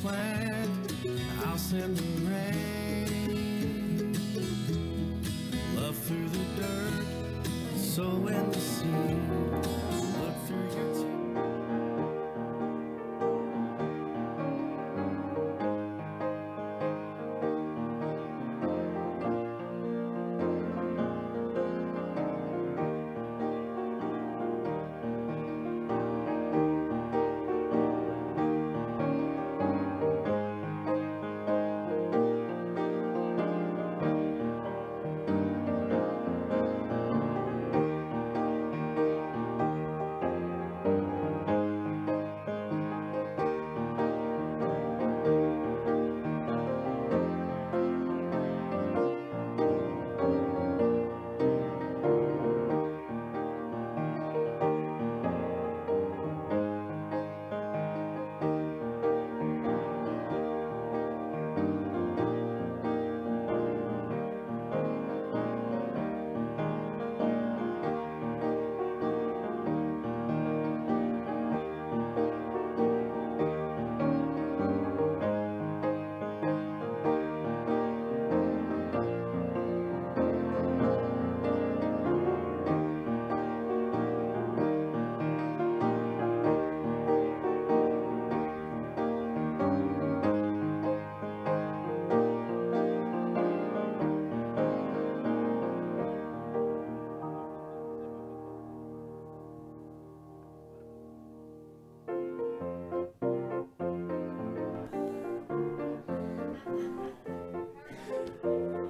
plant, I'll send the rain. Love through the dirt, sow in the seed. Look through your tears.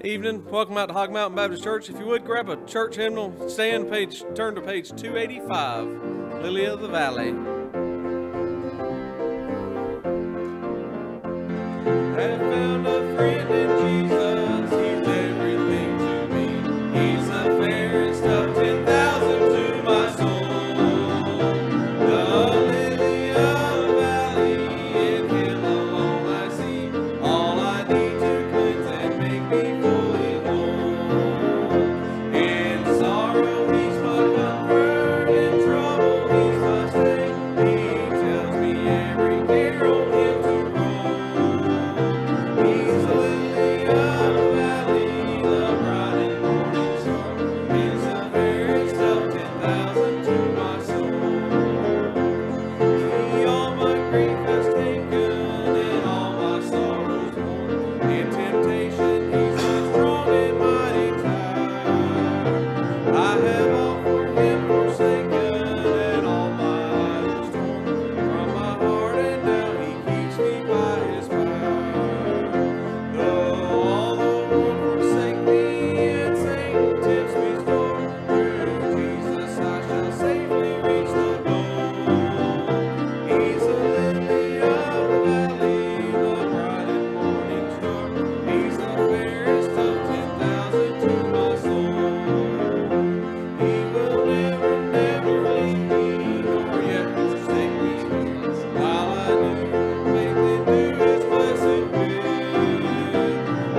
Evening. Welcome out to Hog Mountain Baptist Church. If you would, grab a church hymnal, stand, turn to page 285, Lily of the Valley. Have found a friend in Jesus, he's everything to me. He's the fairest of 10,000 to my soul. The lily of the valley, in him alone I see all I need to cleanse and make me fully whole. In sorrow he's my comfort, in trouble he's my stay. He tells me every care on him to roll. He's the lily of the valley, the bright and morning star. He's the fairest of 10,000 to my soul. He all my grief has taken and all my sorrows borne. In temptation he's my strong and mighty tower. I have all for him forsaken and all my idols torn from my heart, and now he keeps me by his power. Though all the world forsake me and Satan tempts me sore, through Jesus I shall safely reach the goal. He's the lily of the valley, the bright and morning star. He's the fairest of 10,000 to my soul. He will never, never leave me, nor yet forsake me, while I do faith and do his blessed will.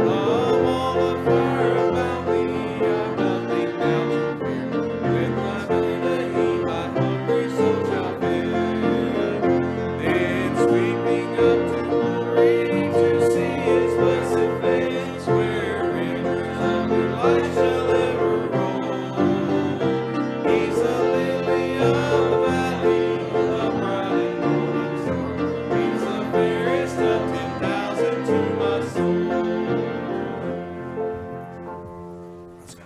Of all the fire about me, I've nothing now to fear. With my belly he my hungry soul shall fill. Then sweeping up to glory to see his blessed face, where rivers of good life shall ever roll. He's the lily of the valley, the bright and morning star. He's the fairest of 10,000 to my soul. Let's go.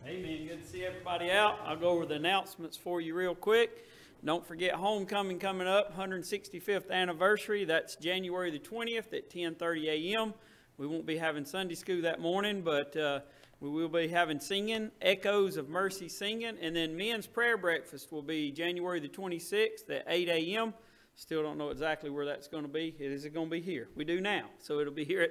Amen. Good to see everybody out. I'll go over the announcements for you real quick. Don't forget homecoming coming up, 165th anniversary. That's January the 20th at 10:30 a.m. We won't be having Sunday school that morning, but we will be having singing, Echoes of Mercy singing, and then men's prayer breakfast will be January the 26th at 8 a.m. Still don't know exactly where that's going to be. Is it going to be here? We do now. So it'll be here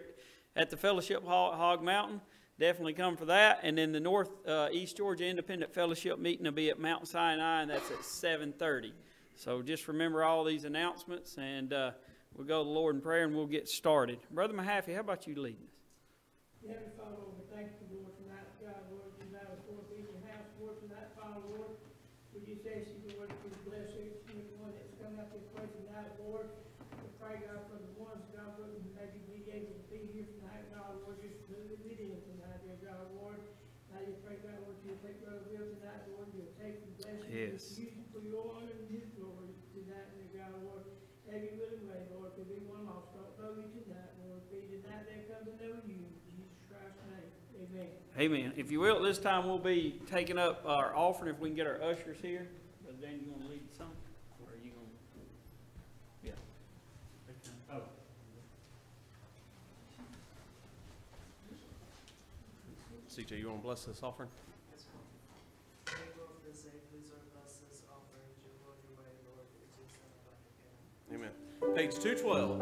at the Fellowship Hall at Hog Mountain. Definitely come for that. And then the North East Georgia Independent Fellowship meeting will be at Mount Sinai, and that's at 7:30. So just remember all these announcements, and we'll go to the Lord in prayer, and we'll get started. Brother Mahaffey, how about you leading us? Heavenly Father, Lord, we thank you, Lord, tonight, God, Lord, tonight, Lord, be in your house, Lord, tonight, Father, Lord. We just ask you, Lord, to bless each and every one that's coming up this place tonight, Lord. We pray, God, for the one just pray, God, Lord, you'll take Brother Will tonight, Lord, you'll take and bless him. Yes. Use him for your honor and his glory tonight, and God, Lord, have your willing way, Lord, to be one lost. Don't know you tonight, Lord. Be tonight there comes to know you. In Jesus Christ's name. Amen. Amen. If you will, at this time we'll be taking up our offering. If we can get our ushers here. Brother Dan, you want to lead the song? Or are you going to? Yeah. Oh. CJ, you want to bless this offering? Yes, sir. Thank you, Lord, for this day. Please, Lord, bless this offering. Your will, your way, Lord, for Jesus' name, Amen. Page 212.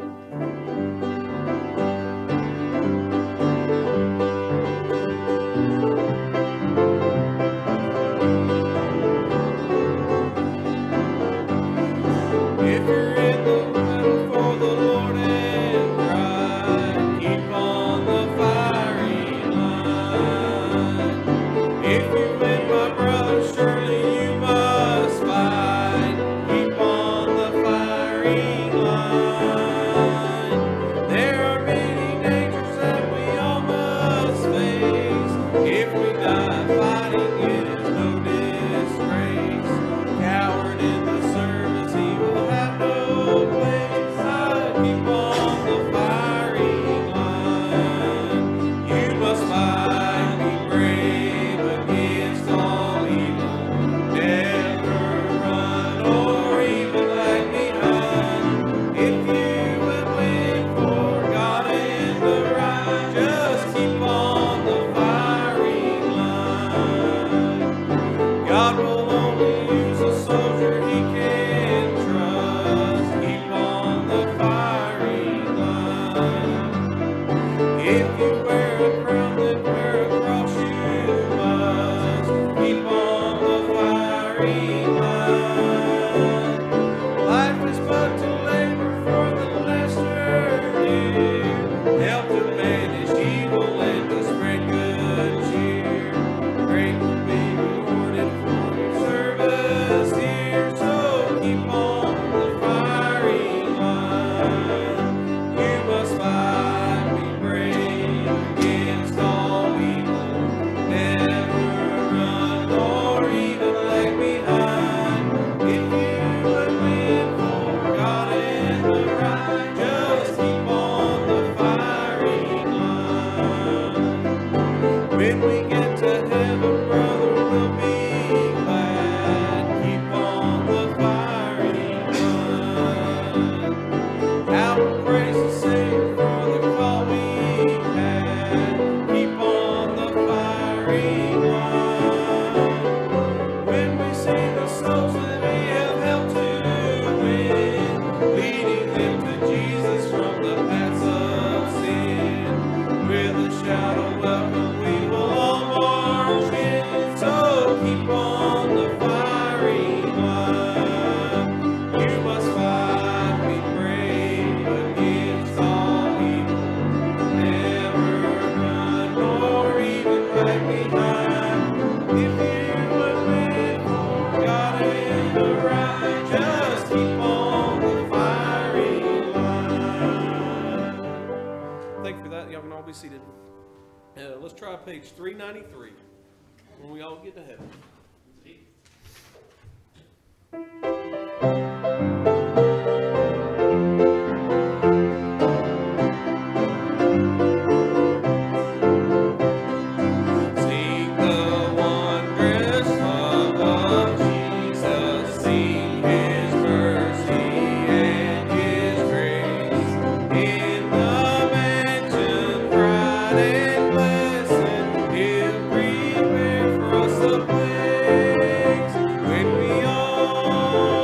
If you're in the battle for the Lord and right, keep on the firing line. If you win, my brother, surely you must fight. Keep on the firing line. There are many dangers that we all must face. If we die fighting, it is no disgrace. Coward in the service, he will have no place. I keep on the firing line. You must fight, be brave against all evil. Never run or even lag behind. If you would win for God and the right, just keep on the firing line. God will only use a soldier he can trust. Keep on the firing line. If you wear a crown, then wear a cross you must. Keep on the firing line. Life is but to labor for the master dear. Help to banish evil and to spread good cheer. Great will be rewarded for your service here. So keep on the firing line. You must fight, be brave against all evil. Never run or even lag behind. If you would win for God and the right, just keep on the firing line. When we get to heaven, brother, we'll be glad. Keep on the firing line. Our praise the Savior for the call we had. Keep on the firing line. When we see the souls that we have helped to win, leading them to Jesus from the paths of sin, with a shout of welcome we will all march in. So keep on the firing line. You must fight, be brave against all evil. Never run nor even lag behind. If you would live for God and the right, just keep on the firing line. Thank you for that. Y'all can all be seated. Let's try page 393 when we all get to heaven. Sing the wondrous love of Jesus, sing His mercy and His grace. In the mansion bright and blessed, He'll prepare for us a place. When we all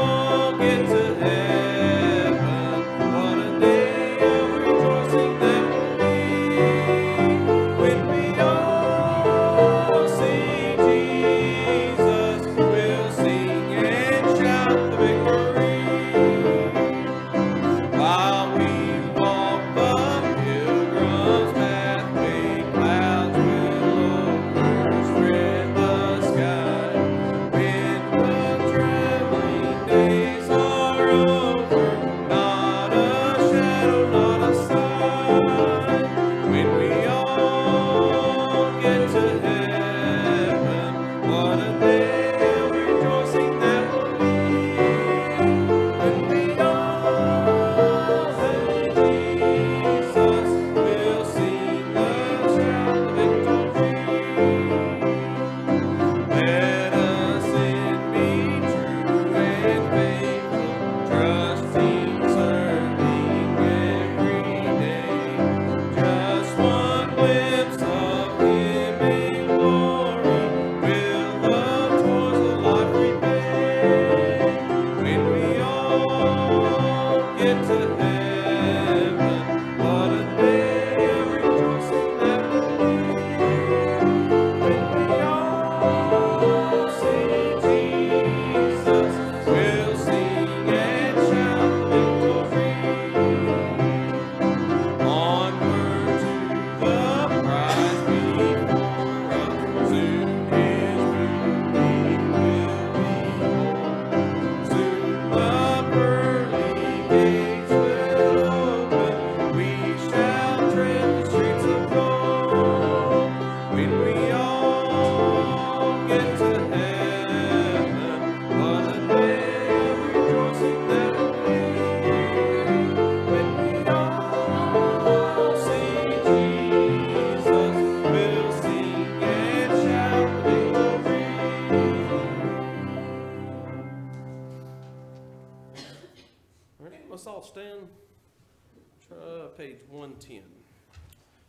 page 110.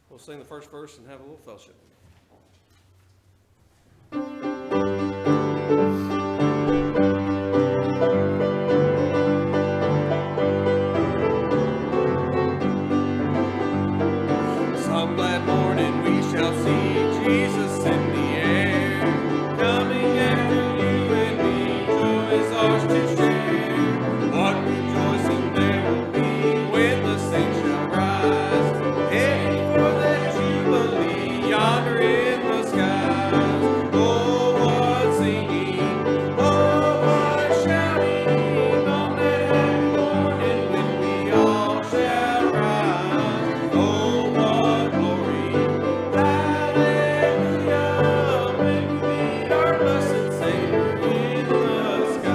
We'll sing the first verse and have a little fellowship. Some glad morning we shall see Jesus in the air, coming after you and me, joy is ours to share. What rejoicing there will be when the saints shall rise, heading for that jubilee yonder in the skies. Oh, what singing, oh, what shouting on that happy morning when we all shall rise. Oh, what glory, hallelujah, when we meet our blessed Savior in the skies.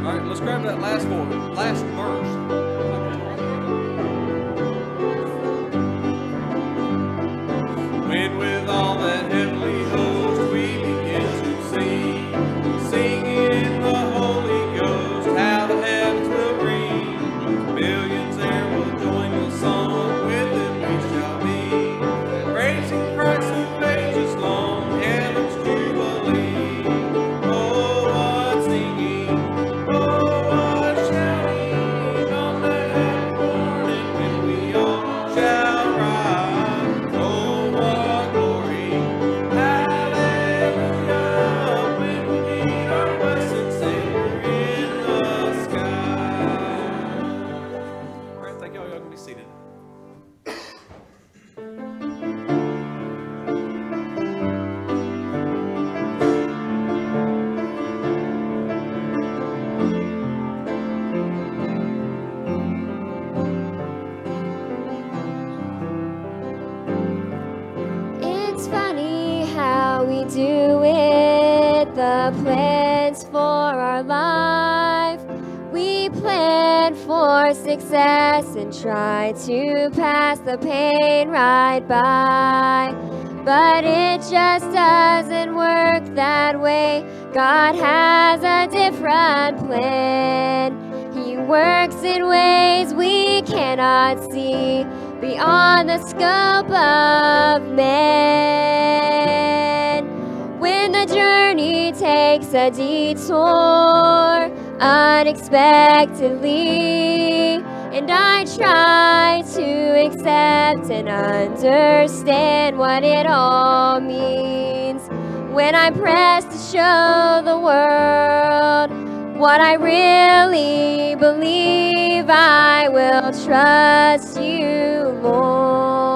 All right, let's grab that last verse. When with all that heavenly host we begin to sing, singing in the Holy Ghost, how the heavens will ring. Millions there will join the song, with them we shall be, praising Christ who ages long, heaven's jubilee. Oh, what singing, oh, what shouting on that happy morning when we all shall rise. Oh, what glory, hallelujah, when we meet our blessed Savior in the sky. All right, thank y'all. Y'all can be seated. It's funny how we do it, the plans for our life. We plan for success and try to pass the pain right by. But it just doesn't work that way. God has a different plan. He works in ways we cannot see, beyond the scope of man. When the journey takes a detour unexpectedly, and I try to accept and understand what it all means, when I'm pressed to show the world what I really believe, I will trust you, Lord.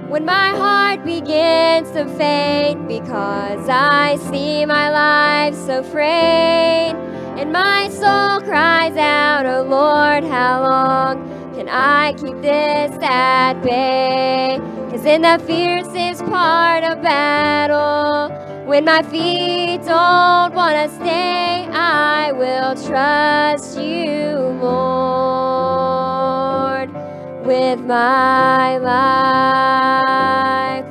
When my heart begins to faint because I see my life so frayed, and my soul cries out, oh Lord, how long can I keep this at bay? 'Cause in the fiercest part of battle, when my feet don't want to stay, I will trust you, Lord, with my life.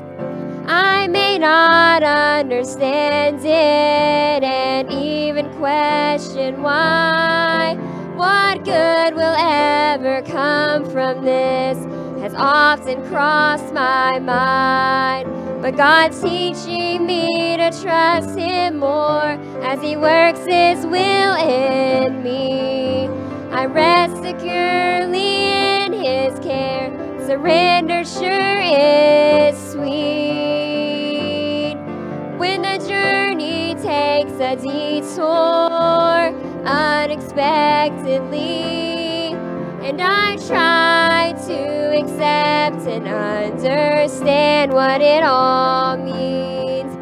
I may not understand it and even question why. What good will ever come from this has often crossed my mind. But God's teaching me to trust Him more as He works His will in me. I rest securely in His care. Surrender sure is sweet. When the journey takes a detour unexpectedly, and I try to accept and understand what it all means,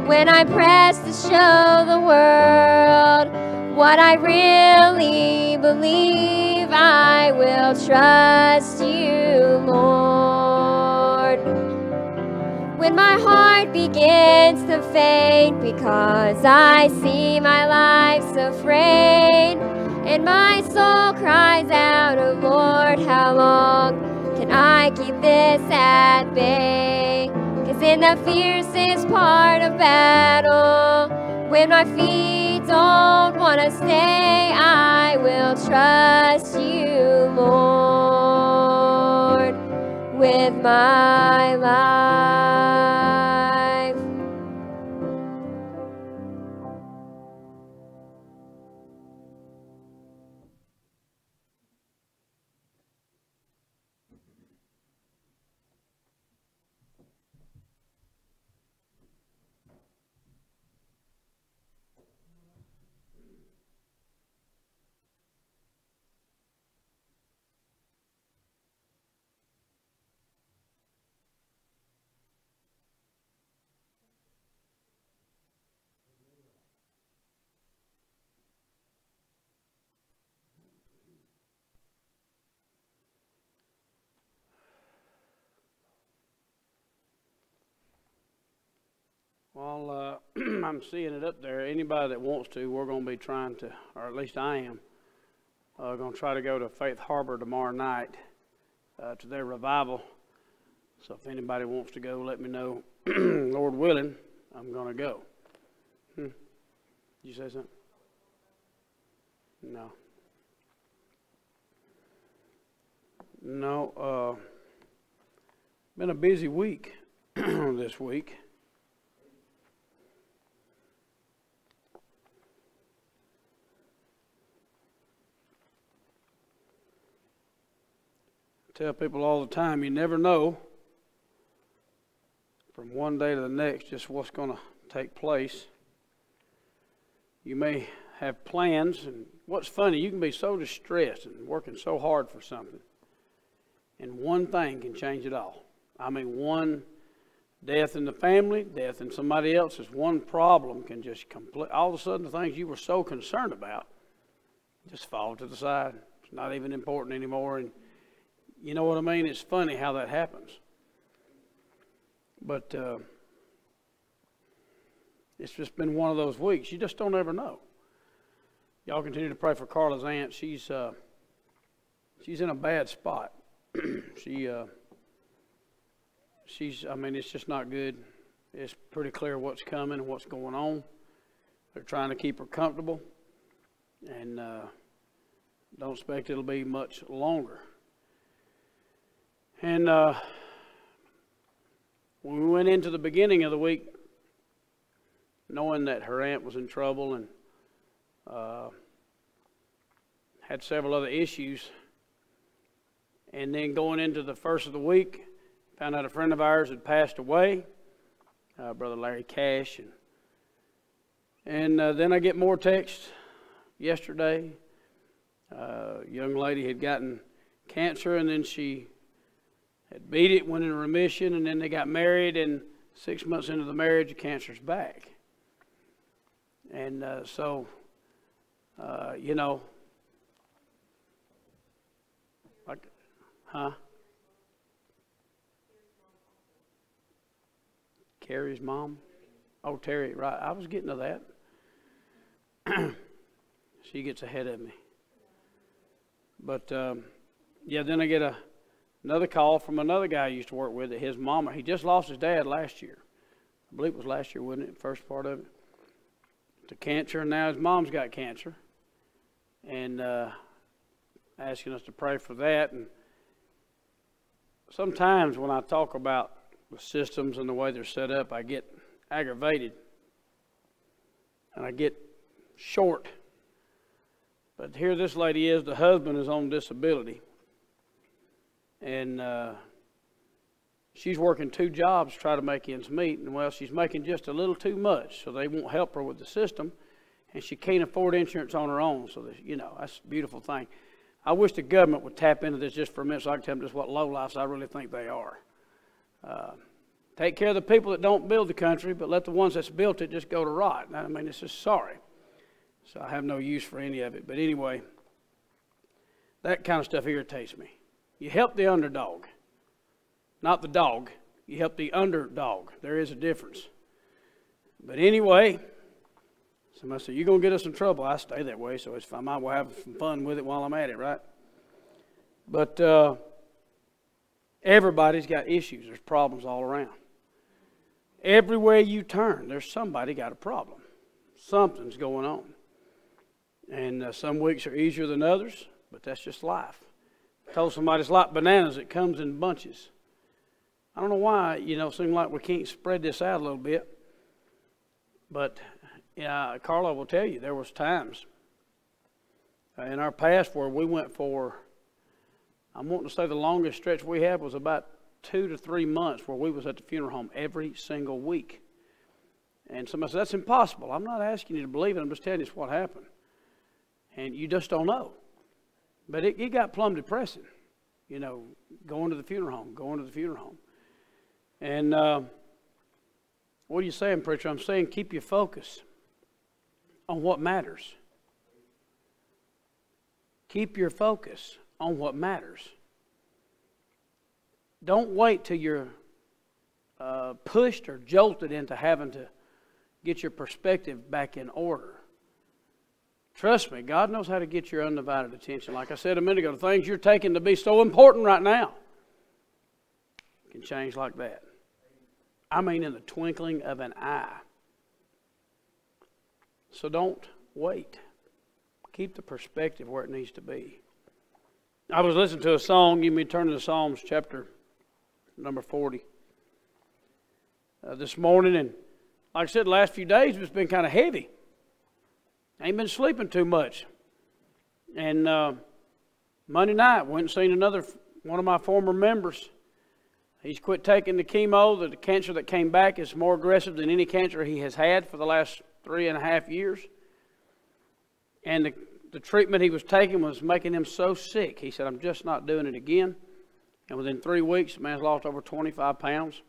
when I'm pressed to show the world what I really believe, I will trust you, Lord. When my heart begins to faint because I see my life so frayed, and my soul cries out, oh Lord, how long can I keep this at bay? 'Cause in the fiercest part of battle, when my feet don't want to stay, I will trust you, Lord, with my life. Well, I'm seeing it up there. Anybody that wants to, we're going to be trying to, or at least I am, going to try to go to Faith Harbor tomorrow night to their revival. So if anybody wants to go, let me know. Lord willing, I'm going to go. Did you say something? No. No. Been a busy week this week. Tell people all the time, you never know from one day to the next just what's going to take place. You may have plans, and what's funny, you can be so distressed and working so hard for something, and one thing can change it all. I mean, one death in the family, death in somebody else's, one problem can just all of a sudden the things you were so concerned about just fall to the side. It's not even important anymore, and you know what I mean? It's funny how that happens. But It's just been one of those weeks. You just don't ever know. Y'all continue to pray for Carla's aunt. She's in a bad spot. I mean, it's just not good. It's pretty clear what's coming and what's going on. They're trying to keep her comfortable, and don't expect it'll be much longer. And when we went into the beginning of the week, knowing that her aunt was in trouble and had several other issues, and then going into the first of the week, found out a friend of ours had passed away, Brother Larry Cash, and then I get more texts yesterday. A young lady had gotten cancer, and then she had beat it, went into remission, and then they got married, and 6 months into the marriage, the cancer's back. And so, you know, like, huh? Carrie's mom? Oh, Terry, right. I was getting to that. She gets ahead of me. But, yeah, then I get another call from another guy I used to work with, that his mama, he just lost his dad last year. I believe it was last year, wasn't it? First part of it. To cancer, and now his mom's got cancer. And asking us to pray for that. And sometimes when I talk about the systems and the way they're set up, I get aggravated. And I get short. But here this lady is, the husband is on disability. And she's working 2 jobs to try to make ends meet. And well, she's making just a little too much, so they won't help her with the system. And she can't afford insurance on her own. So, you know, that's a beautiful thing. I wish the government would tap into this just for a minute so I can tell them just what lowlifes I really think they are. Take care of the people that don't build the country, but let the ones that's built it just go to rot. I mean, it's just sorry. So I have no use for any of it. But anyway, that kind of stuff irritates me. You help the underdog. Not the dog. You help the underdog. There is a difference. But anyway, somebody said, you're going to get us in trouble. I stay that way, so it's fine. I might have some fun with it while I'm at it, right? But everybody's got issues. There's problems all around. Everywhere you turn, there's somebody got a problem. Something's going on. And some weeks are easier than others, but that's just life. I told somebody it's like bananas. It comes in bunches. I don't know why, you know, it seems like we can't spread this out a little bit. But Carla will tell you, there was times in our past where we went for, I'm wanting to say the longest stretch we had was about 2 to 3 months where we was at the funeral home every single week. And somebody said, that's impossible. I'm not asking you to believe it. I'm just telling you what happened. And you just don't know. But it got plumb depressing, you know, going to the funeral home. And what are you saying, preacher? I'm saying keep your focus on what matters. Keep your focus on what matters. Don't wait till you're pushed or jolted into having to get your perspective back in order. Trust me, God knows how to get your undivided attention. Like I said a minute ago, the things you're taking to be so important right now can change like that. I mean, in the twinkling of an eye. So don't wait. Keep the perspective where it needs to be. I was listening to a song. You may turn to Psalms chapter number 40 this morning. And like I said, the last few days it's been kind of heavy. I ain't been sleeping too much. And Monday night, went and seen one of my former members. He's quit taking the chemo. The cancer that came back is more aggressive than any cancer he has had for the last 3.5 years. And the treatment he was taking was making him so sick. He said, I'm just not doing it again. And within 3 weeks, the man's lost over 25 pounds.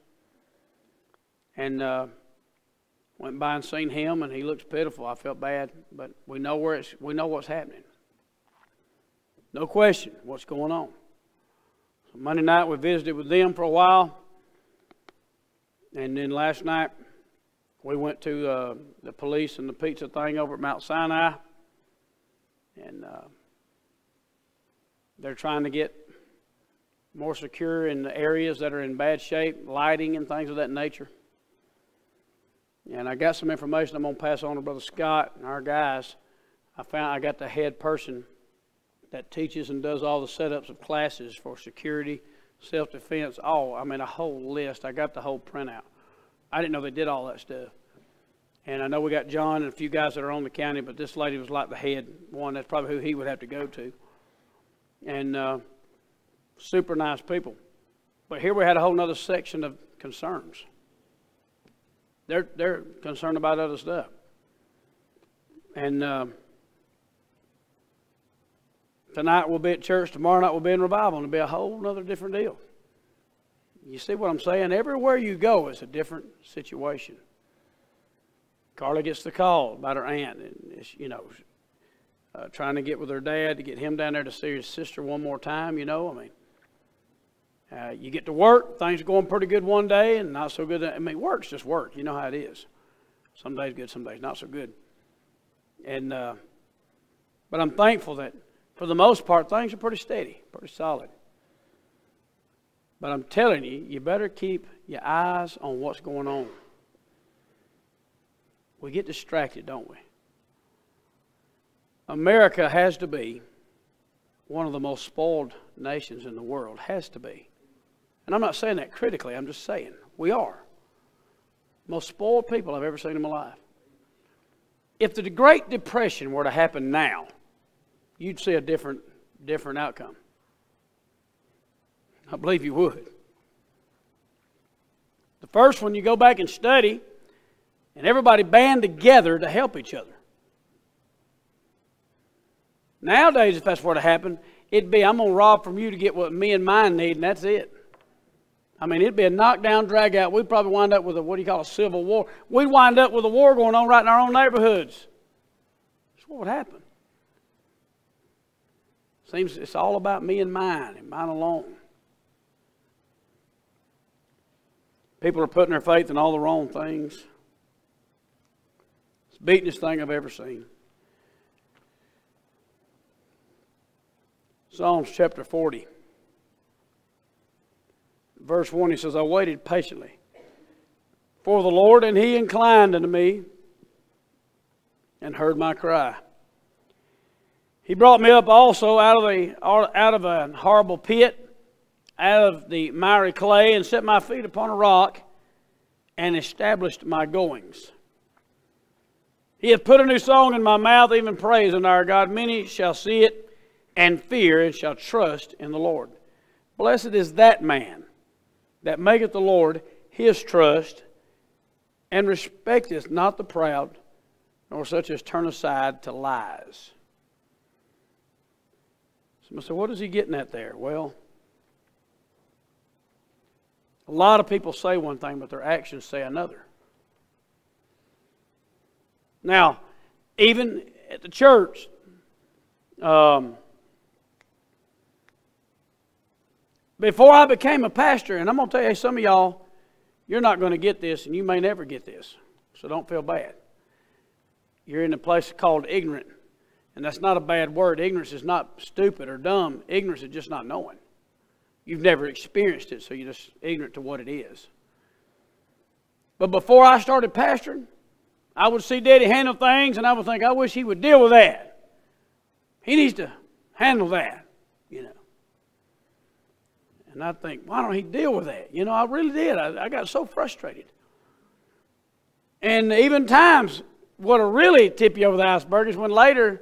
And went by and seen him, and he looks pitiful. I felt bad, but we know what's happening. No question what's going on. So Monday night we visited with them for a while, and then last night We went to the police and the pizza thing over at Mount Sinai, and they're trying to get more secure in the areas that are in bad shape, lighting and things of that nature. And I got some information I'm going to pass on to Brother Scott and our guys. I got the head person that teaches and does all the setups of classes for security, self-defense, a whole list. I got the whole printout. I didn't know they did all that stuff. And I know we got John and a few guys that are on the county, but this lady was like the head one. That's probably who he would have to go to. And super nice people. But here we had a whole other section of concerns. They're concerned about other stuff. And tonight we'll be at church. Tomorrow night we'll be in revival. And it'll be a whole other different deal. You see what I'm saying? Everywhere you go is a different situation. Carla gets the call about her aunt, and trying to get with her dad to get him down there to see his sister one more time. You get to work, things are going pretty good one day and not so good. Work's just work. You know how it is. Some days good, some days not so good. And but I'm thankful that for the most part things are pretty steady, pretty solid. But I'm telling you, you better keep your eyes on what's going on. We get distracted, don't we? America has to be one of the most spoiled nations in the world. Has to be. And I'm not saying that critically. I'm just saying we are. Most spoiled people I've ever seen in my life. If the Great Depression were to happen now, you'd see a different outcome. I believe you would. The first one, you go back and study, and everybody band together to help each other. Nowadays, if that's were to happen, it'd be, I'm going to rob from you to get what me and mine need, and that's it. It'd be a knockdown, drag out. We'd probably wind up with a civil war. We'd wind up with a war going on right in our own neighborhoods. That's what would happen. Seems it's all about me and mine alone. People are putting their faith in all the wrong things. It's the beatingest thing I've ever seen. Psalms chapter 40. Verse 1, he says, I waited patiently for the Lord, and he inclined unto me and heard my cry. He brought me up also out of a horrible pit, out of the miry clay, and set my feet upon a rock, and established my goings. He hath put a new song in my mouth, even praise unto our God. Many shall see it, and fear, and shall trust in the Lord. Blessed is that man that maketh the Lord his trust, and respecteth not the proud, nor such as turn aside to lies. Somebody said, what is he getting at there? Well, a lot of people say one thing, but their actions say another. Now, even at the church, before I became a pastor, and I'm going to tell you, some of y'all, you're not going to get this, and you may never get this, so don't feel bad. You're in a place called ignorant, and that's not a bad word. Ignorance is not stupid or dumb. Ignorance is just not knowing. You've never experienced it, so you're just ignorant to what it is. But before I started pastoring, I would see Daddy handle things, and I would think, I wish he would deal with that. He needs to handle that, And I'd think, why don't he deal with that? I really did. I got so frustrated. And even times, what'll really tip you over the iceberg is when later,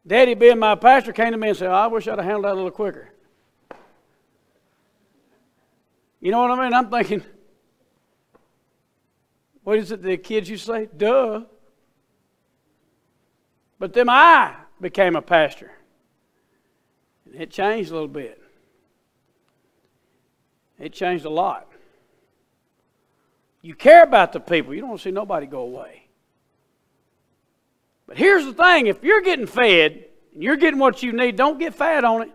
Daddy being my pastor came to me and said, I wish I'd have handled that a little quicker. You know what I mean? I'm thinking, what is it the kids used to say? Duh. But then I became a pastor. And it changed a little bit. It changed a lot. You care about the people. You don't want to see nobody go away. But here's the thing. If you're getting fed and you're getting what you need, don't get fat on it.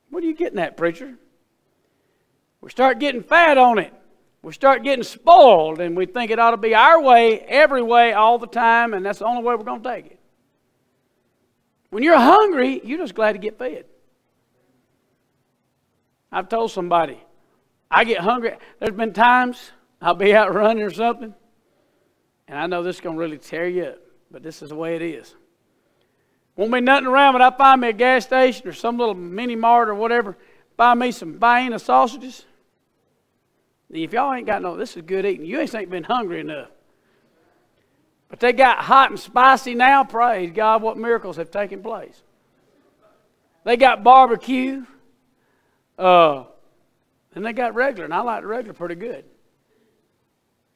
What are you getting at, preacher? We start getting fat on it. We start getting spoiled, and we think it ought to be our way, every way, all the time, and that's the only way we're going to take it. When you're hungry, you're just glad to get fed. I've told somebody, I get hungry. There's been times I'll be out running or something, and I know this is going to really tear you up, but this is the way it is. Won't be nothing around, but I find me a gas station or some little mini mart or whatever, buy me some Vienna sausages. If y'all ain't got no, this is good eating. You ain't been hungry enough. But they got hot and spicy now. Praise God, what miracles have taken place. They got barbecue. And they got regular, and I like the regular pretty good.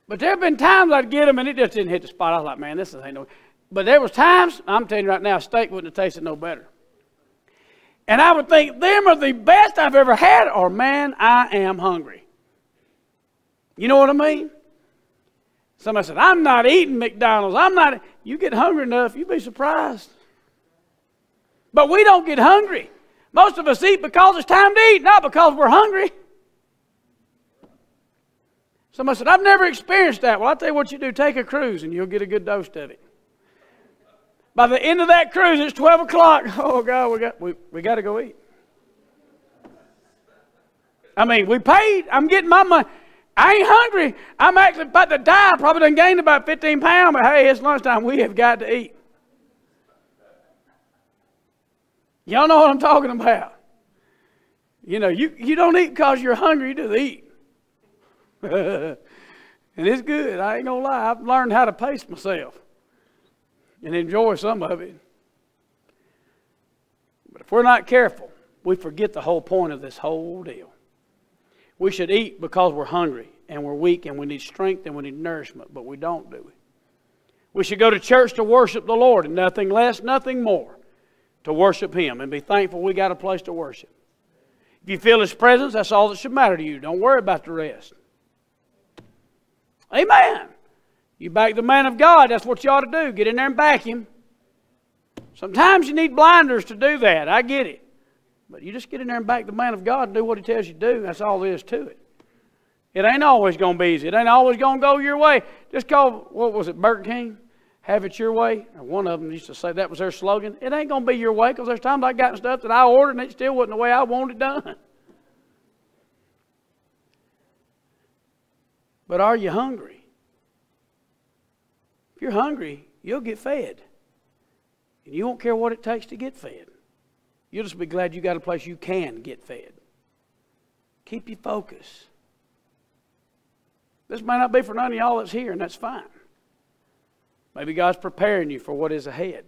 But there have been times I'd get them, and it just didn't hit the spot. I was like, man, this ain't no... But there was times, I'm telling you right now, steak wouldn't have tasted no better. And I would think, them are the best I've ever had, or man, I am hungry. You know what I mean? Somebody said, I'm not eating McDonald's. I'm not. You get hungry enough, you'd be surprised. But we don't get hungry. Most of us eat because it's time to eat, not because we're hungry. Somebody said, I've never experienced that. Well, I'll tell you what you do. Take a cruise and you'll get a good dose of it. By the end of that cruise, it's 12 o'clock. Oh, God, we got to go eat. I mean, we paid. I'm getting my money. I ain't hungry. I'm actually about to die. I probably done gained about 15 pounds, but hey, it's lunchtime. We have got to eat. Y'all know what I'm talking about. You know, you don't eat because you're hungry. You just eat. And it's good. I ain't going to lie. I've learned how to pace myself and enjoy some of it. But if we're not careful, we forget the whole point of this whole deal. We should eat because we're hungry and we're weak and we need strength and we need nourishment, but we don't do it. We should go to church to worship the Lord and nothing less, nothing more, to worship Him and be thankful we got a place to worship. If you feel His presence, that's all that should matter to you. Don't worry about the rest. Amen. You back the man of God, that's what you ought to do. Get in there and back Him. Sometimes you need blinders to do that. I get it. But you just get in there and back the man of God and do what He tells you to do. That's all there is to it. It ain't always going to be easy. It ain't always going to go your way. Just call, what was it, Burger King? Have it your way. Or one of them used to say that was their slogan. It ain't going to be your way, because there's times I got stuff that I ordered and it still wasn't the way I wanted it done. But are you hungry? If you're hungry, you'll get fed. And you won't care what it takes to get fed. You'll just be glad you got a place you can get fed. Keep your focus. This may not be for none of y'all that's here, and that's fine. Maybe God's preparing you for what is ahead.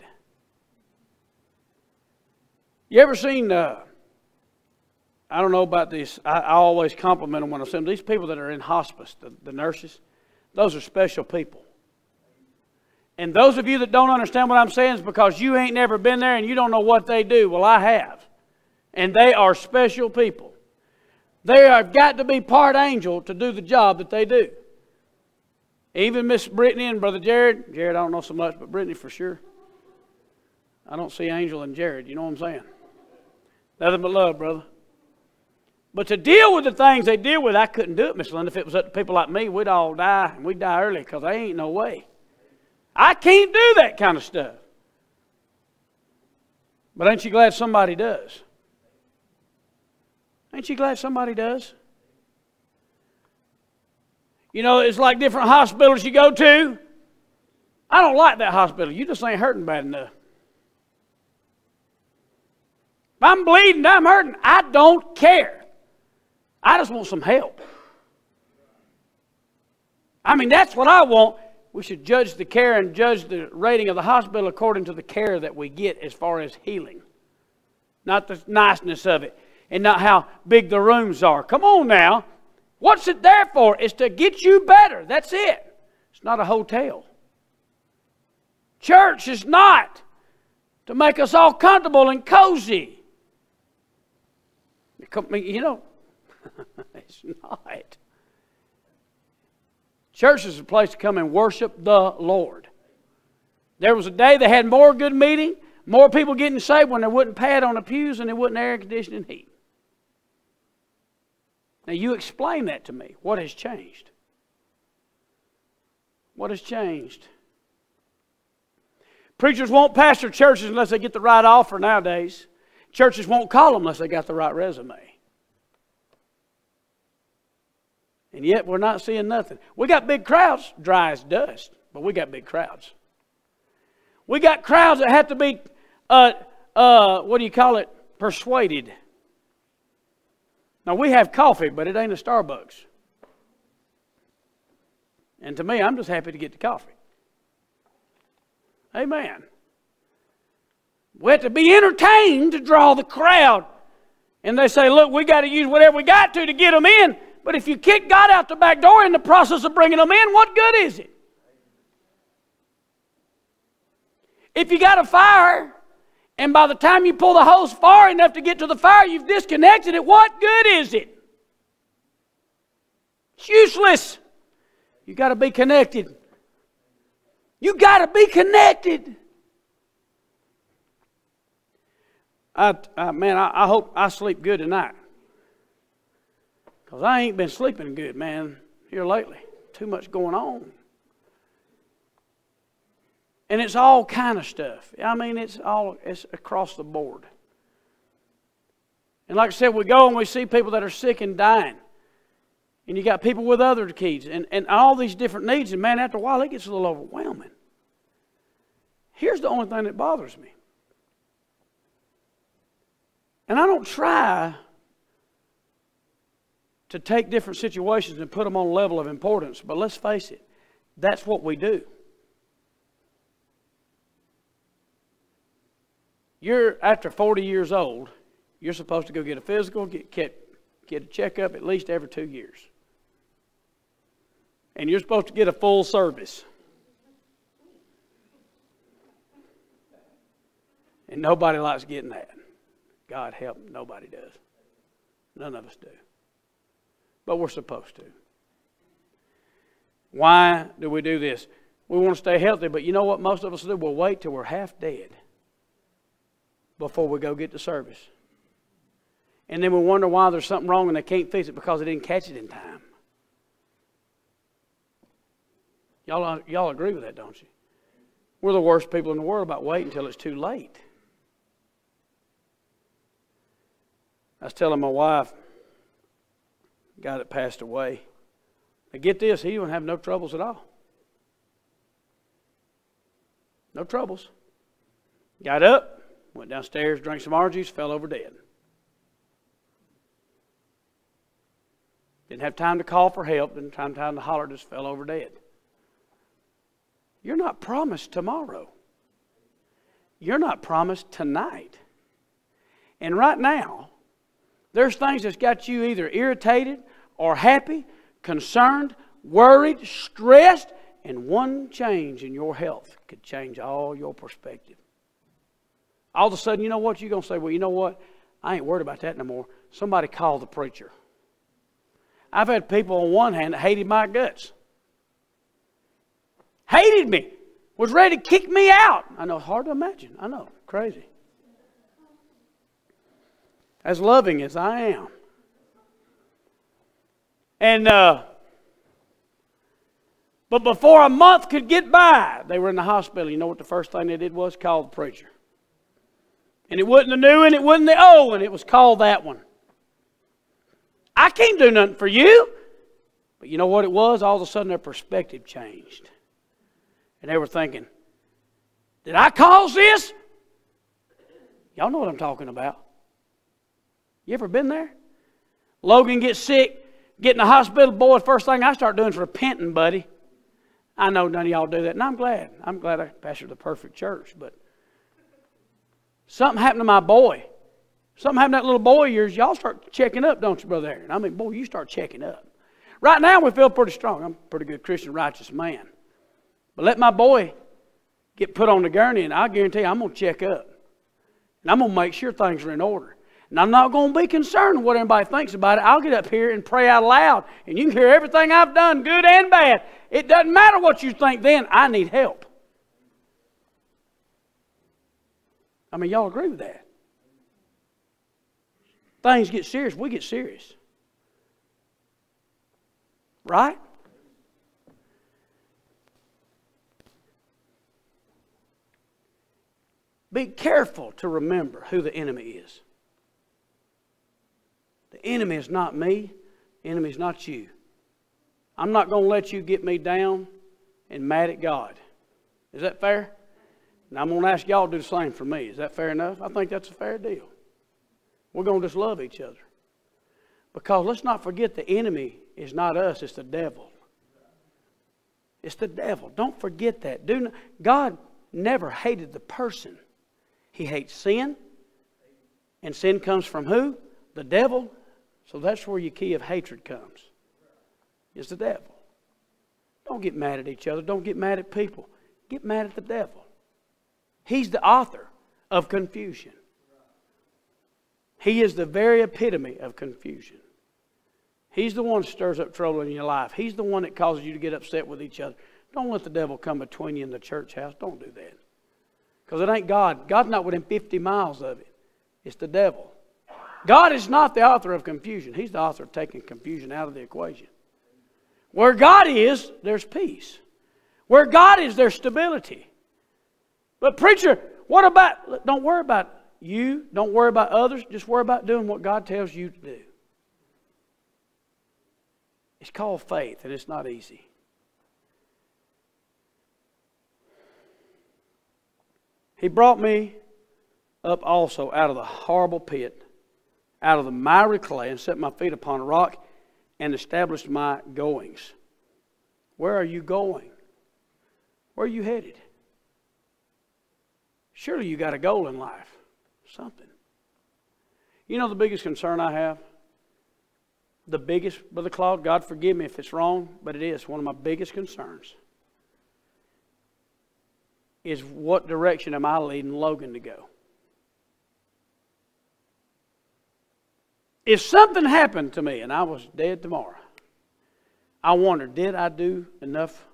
You ever seen, I don't know about this, I always compliment them when I see them. These people that are in hospice, the nurses, those are special people. And those of you that don't understand what I'm saying is because you ain't never been there and you don't know what they do. Well, I have. And they are special people. They have got to be part angel to do the job that they do. Even Miss Brittany and Brother Jared. Jared, I don't know so much, but Brittany for sure. I don't see Angel and Jared. You know what I'm saying? Nothing but love, brother. But to deal with the things they deal with, I couldn't do it, Miss Linda. If it was up to people like me, we'd all die. And we'd die early because there ain't no way. I can't do that kind of stuff. But ain't you glad somebody does? Ain't you glad somebody does? You know, it's like different hospitals you go to. I don't like that hospital. You just ain't hurting bad enough. If I'm bleeding, I'm hurting, I don't care. I just want some help. I mean, that's what I want. We should judge the care and judge the rating of the hospital according to the care that we get as far as healing. Not the niceness of it and not how big the rooms are. Come on now. What's it there for? It's to get you better. That's it. It's not a hotel. Church is not to make us all comfortable and cozy. You know, it's not. Church is a place to come and worship the Lord. There was a day they had more good meeting, more people getting saved when there wasn't pad on the pews and there wasn't air conditioning heat. Now you explain that to me. What has changed? What has changed? Preachers won't pastor churches unless they get the right offer nowadays. Churches won't call them unless they got the right resume. And yet we're not seeing nothing. We got big crowds, dry as dust, but we got big crowds. We got crowds that have to be, persuaded. Now we have coffee, but it ain't a Starbucks. And to me, I'm just happy to get the coffee. Amen. We have to be entertained to draw the crowd. And they say, look, we got to use whatever we got to get them in. But if you kick God out the back door in the process of bringing them in, what good is it? If you got a fire, and by the time you pull the hose far enough to get to the fire, you've disconnected it, what good is it? It's useless. You got to be connected. You got to be connected. I hope I sleep good tonight. Because I ain't been sleeping good, man, here lately. Too much going on. And it's all kind of stuff. I mean, it's across the board. And like I said, we go and we see people that are sick and dying. And you got people with other needs and all these different needs. And man, after a while, it gets a little overwhelming. Here's the only thing that bothers me. And I don't try to take different situations and put them on a level of importance. But let's face it, that's what we do. You're, after 40 years old, you're supposed to go get a physical, get a checkup at least every 2 years. And you're supposed to get a full service. And nobody likes getting that. God help, nobody does. None of us do. But we're supposed to. Why do we do this? We want to stay healthy, but you know what most of us do? We'll wait till we're half dead before we go get the service. And then we wonder why there's something wrong and they can't fix it because they didn't catch it in time. Y'all agree with that, don't you? We're the worst people in the world about waiting until it's too late. I was telling my wife, the guy that passed away, now get this, he didn't have no troubles at all. No troubles. Got up, went downstairs, drank some orange juice, fell over dead. Didn't have time to call for help, didn't have time to holler, just fell over dead. You're not promised tomorrow. You're not promised tonight. And right now, there's things that's got you either irritated or happy, concerned, worried, stressed, and one change in your health could change all your perspective. All of a sudden, you know what? You're going to say, well, you know what? I ain't worried about that no more. Somebody call the preacher. I've had people on one hand that hated my guts. Hated me. Was ready to kick me out. I know, hard to imagine. I know, crazy. As loving as I am. And, but before a month could get by, they were in the hospital. You know what the first thing they did was? Call the preacher. And it wasn't the new and it wasn't the old one. It was called that one. I can't do nothing for you. But you know what it was? All of a sudden their perspective changed. And they were thinking, did I cause this? Y'all know what I'm talking about. You ever been there? Logan gets sick, get in the hospital. Boy, the first thing I start doing is repenting, buddy. I know none of y'all do that, and I'm glad. I'm glad I pastored the perfect church, but something happened to my boy. Something happened to that little boy of yours. Y'all start checking up, don't you, Brother Aaron? I mean, boy, you start checking up. Right now, we feel pretty strong. I'm a pretty good Christian, righteous man. But let my boy get put on the gurney, and I guarantee you, I'm going to check up. And I'm going to make sure things are in order. And I'm not going to be concerned with what anybody thinks about it. I'll get up here and pray out loud. And you can hear everything I've done, good and bad. It doesn't matter what you think then. I need help. I mean, y'all agree with that? Things get serious, we get serious. Right? Be careful to remember who the enemy is. The enemy is not me. The enemy is not you. I'm not going to let you get me down and mad at God. Is that fair? And I'm going to ask y'all to do the same for me. Is that fair enough? I think that's a fair deal. We're going to just love each other. Because let's not forget the enemy is not us, it's the devil. It's the devil. Don't forget that. God never hated the person. He hates sin. And sin comes from who? The devil. So that's where your key of hatred comes. It's the devil. Don't get mad at each other. Don't get mad at people. Get mad at the devil. He's the author of confusion. He is the very epitome of confusion. He's the one that stirs up trouble in your life. He's the one that causes you to get upset with each other. Don't let the devil come between you and the church house. Don't do that. Because it ain't God. God's not within 50 miles of it. It's the devil. God is not the author of confusion. He's the author of taking confusion out of the equation. Where God is, there's peace. Where God is, there's stability. But preacher, what about, don't worry about you. Don't worry about others. Just worry about doing what God tells you to do. It's called faith, and it's not easy. He brought me up also out of the horrible pit, out of the miry clay, and set my feet upon a rock, and established my goings. Where are you going? Where are you headed? Surely you got a goal in life. Something. You know the biggest concern I have? The biggest, Brother Claude, God forgive me if it's wrong, but it is one of my biggest concerns. Is what direction am I leading Logan to go? If something happened to me and I was dead tomorrow, I wonder, did I do enough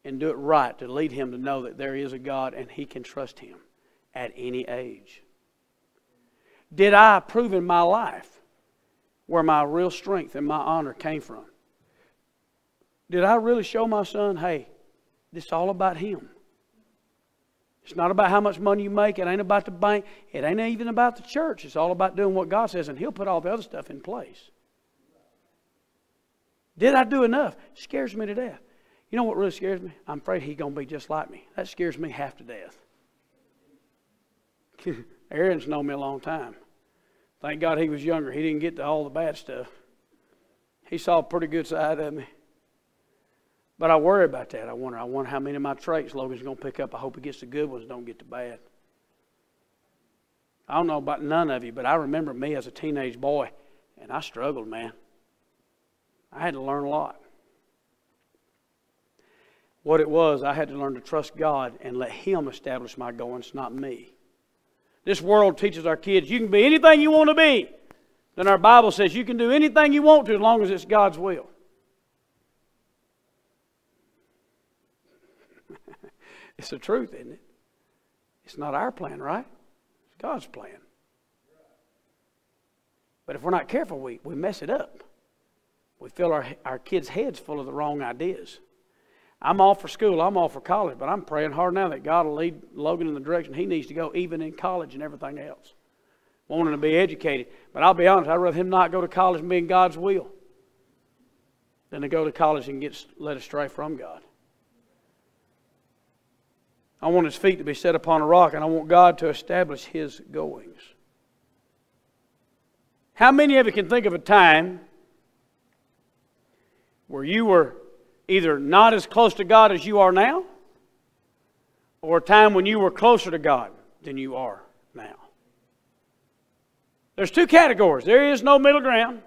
and do it right to lead him to know that there is a God and he can trust him at any age? Did I prove in my life where my real strength and my honor came from? Did I really show my son, hey, this is all about him? It's not about how much money you make. It ain't about the bank. It ain't even about the church. It's all about doing what God says, and he'll put all the other stuff in place. Did I do enough? It scares me to death. You know what really scares me? I'm afraid he's going to be just like me. That scares me half to death. Aaron's known me a long time. Thank God he was younger. He didn't get to all the bad stuff. He saw a pretty good side of me. But I worry about that. I wonder how many of my traits Logan's going to pick up. I hope he gets the good ones, don't get the bad. I don't know about none of you, but I remember me as a teenage boy, and I struggled, man. I had to learn a lot. What it was, I had to learn to trust God and let him establish my goings, not me. This world teaches our kids, you can be anything you want to be. Then our Bible says you can do anything you want to as long as it's God's will. It's the truth, isn't it? It's not our plan, right? It's God's plan. But if we're not careful, we mess it up. We fill our kids' heads full of the wrong ideas. I'm all for school, I'm all for college, but I'm praying hard now that God will lead Logan in the direction he needs to go, even in college and everything else. Wanting to be educated. But I'll be honest, I'd rather him not go to college and be in God's will than to go to college and get led astray from God. I want his feet to be set upon a rock, and I want God to establish his goings. How many of you can think of a time where you were either not as close to God as you are now, or a time when you were closer to God than you are now? There's two categories. There is no middle ground.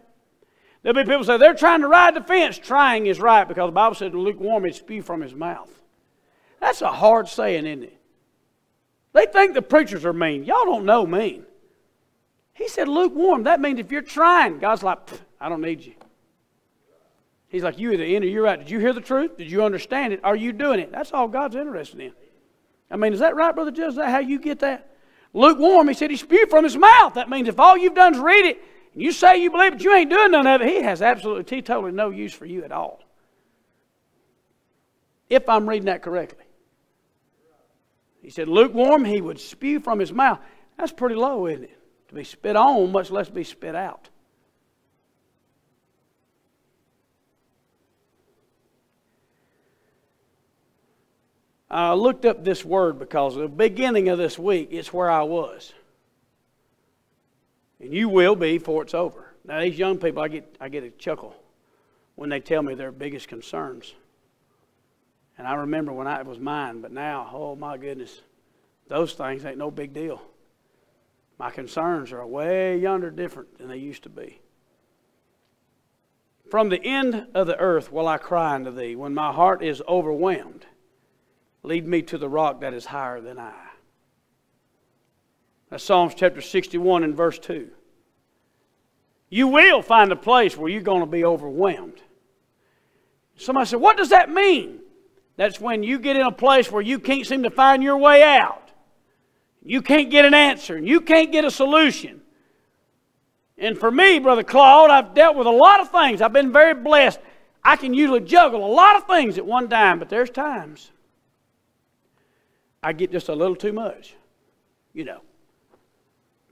There'll be people who say they're trying to ride the fence. Trying is right, because the Bible said lukewarm he'd spew from his mouth. That's a hard saying, isn't it? They think the preachers are mean. Y'all don't know mean. He said lukewarm. That means if you're trying, God's like, I don't need you. He's like, you either in or you're out. Did you hear the truth? Did you understand it? Are you doing it? That's all God's interested in. I mean, is that right, Brother Judge? Is that how you get that? Lukewarm, he said he spewed from his mouth. That means if all you've done is read it, and you say you believe it, but you ain't doing none of it, he has absolutely, totally no use for you at all. If I'm reading that correctly. He said, lukewarm, he would spew from his mouth. That's pretty low, isn't it? To be spit on, much less be spit out. I looked up this word because at the beginning of this week, it's where I was. And you will be before it's over. Now, these young people, I get a chuckle when they tell me their biggest concerns. And I remember when it was mine, but now, oh my goodness, those things ain't no big deal. My concerns are way yonder different than they used to be. From the end of the earth will I cry unto thee. When my heart is overwhelmed, lead me to the rock that is higher than I. That's Psalms chapter 61 and verse 2. You will find a place where you're going to be overwhelmed. Somebody said, what does that mean? That's when you get in a place where you can't seem to find your way out. You can't get an answer. You can't get a solution. And for me, Brother Claude, I've dealt with a lot of things. I've been very blessed. I can usually juggle a lot of things at one time, but there's times I get just a little too much. You know.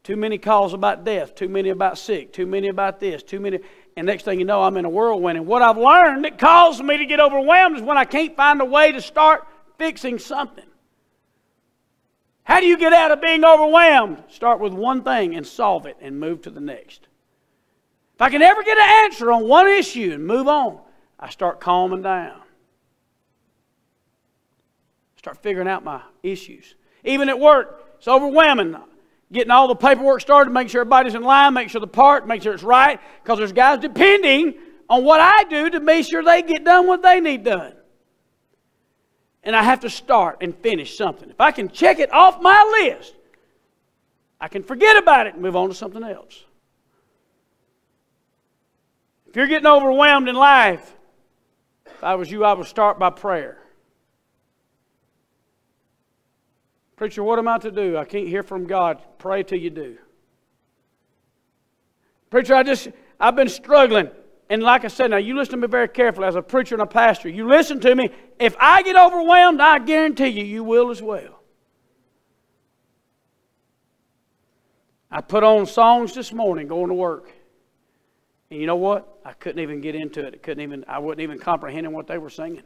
Too many calls about death, too many about sick, too many about this, too many. And next thing you know, I'm in a whirlwind. And what I've learned that causes me to get overwhelmed is when I can't find a way to start fixing something. How do you get out of being overwhelmed? Start with one thing and solve it and move to the next. If I can ever get an answer on one issue and move on, I start calming down. Start figuring out my issues. Even at work, it's overwhelming. Getting all the paperwork started, make sure everybody's in line, make sure the part, make sure it's right. Because there's guys depending on what I do to make sure they get done what they need done. And I have to start and finish something. If I can check it off my list, I can forget about it and move on to something else. If you're getting overwhelmed in life, if I was you, I would start by prayer. Preacher, what am I to do? I can't hear from God. Pray till you do. Preacher, I've been struggling. And like I said, now you listen to me very carefully as a preacher and a pastor. You listen to me. If I get overwhelmed, I guarantee you, you will as well. I put on songs this morning going to work. And you know what? I couldn't even get into it. I wasn't even comprehending what they were singing.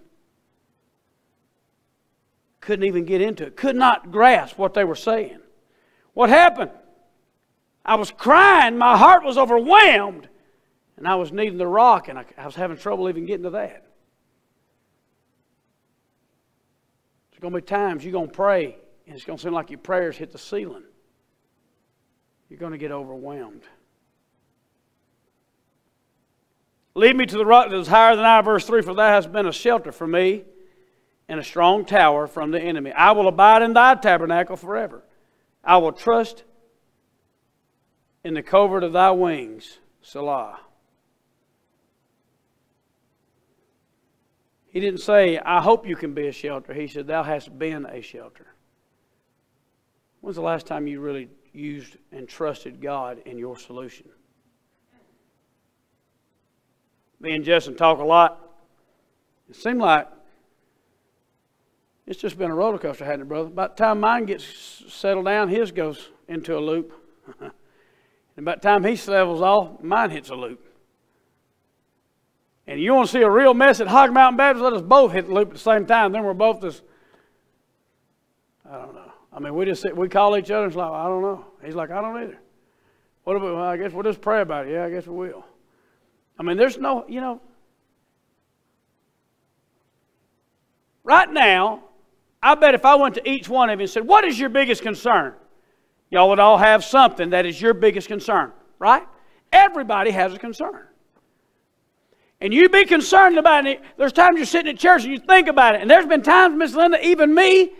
Couldn't even get into it. Could not grasp what they were saying. What happened? I was crying. My heart was overwhelmed. And I was needing the rock. And I was having trouble even getting to that. There's going to be times you're going to pray. And it's going to seem like your prayers hit the ceiling. You're going to get overwhelmed. Lead me to the rock that is higher than I, verse 3. For thou hast been a shelter for me, and a strong tower from the enemy. I will abide in thy tabernacle forever. I will trust in the covert of thy wings. Selah. He didn't say, I hope you can be a shelter. He said, thou hast been a shelter. When's the last time you really used and trusted God in your solution? Me and Justin talk a lot. It seemed like it's just been a roller coaster, hasn't it, brother? By the time mine gets settled down, his goes into a loop. And by the time he levels off, mine hits a loop. And you want to see a real mess at Hog Mountain Baptist? Let us both hit the loop at the same time. Then we're both just, I don't know. I mean, we call each other and it's like, I don't know. He's like, I don't either. What about, well, I guess we'll just pray about it. Yeah, I guess we will. I mean, there's no, right now, I bet if I went to each one of you and said, what is your biggest concern? Y'all would all have something that is your biggest concern, right? Everybody has a concern. And you be concerned about it. There's times you're sitting at church and you think about it. And there's been times, Miss Linda, even me,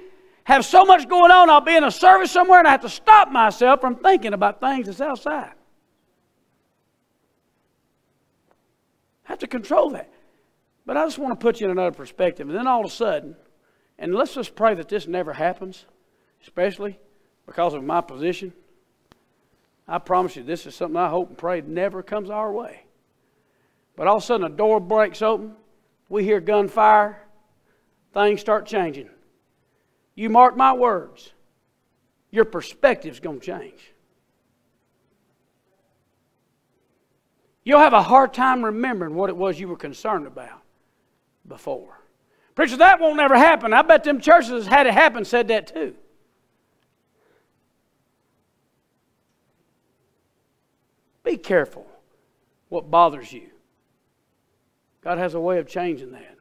have so much going on. I'll be in a service somewhere and I have to stop myself from thinking about things that's outside. I have to control that. But I just want to put you in another perspective. And then all of a sudden, and let's just pray that this never happens, especially because of my position. I promise you, this is something I hope and pray never comes our way. But all of a sudden, a door breaks open. We hear gunfire. Things start changing. You mark my words, your perspective's going to change. You'll have a hard time remembering what it was you were concerned about before. Preacher, that won't never happen. I bet them churches had it happen said that too. Be careful what bothers you. God has a way of changing that.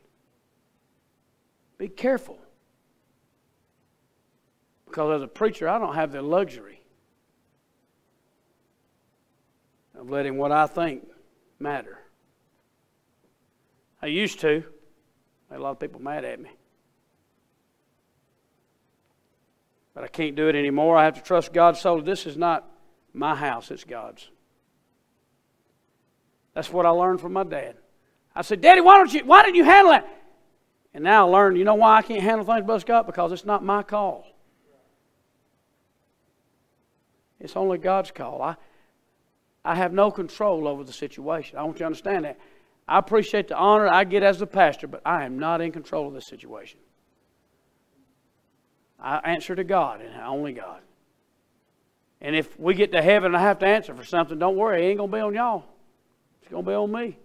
Be careful. Because as a preacher, I don't have the luxury of letting what I think matter. I used to. I had a lot of people mad at me. But I can't do it anymore. I have to trust God solely. This is not my house, it's God's. That's what I learned from my dad. I said, Daddy, why didn't you handle that? And now I learned, you know why I can't handle things, Brother Scott? Because it's not my call. It's only God's call. I have no control over the situation. I want you to understand that. I appreciate the honor I get as the pastor, but I am not in control of this situation. I answer to God and only God. And if we get to heaven and I have to answer for something, don't worry, it ain't going to be on y'all. It's going to be on me.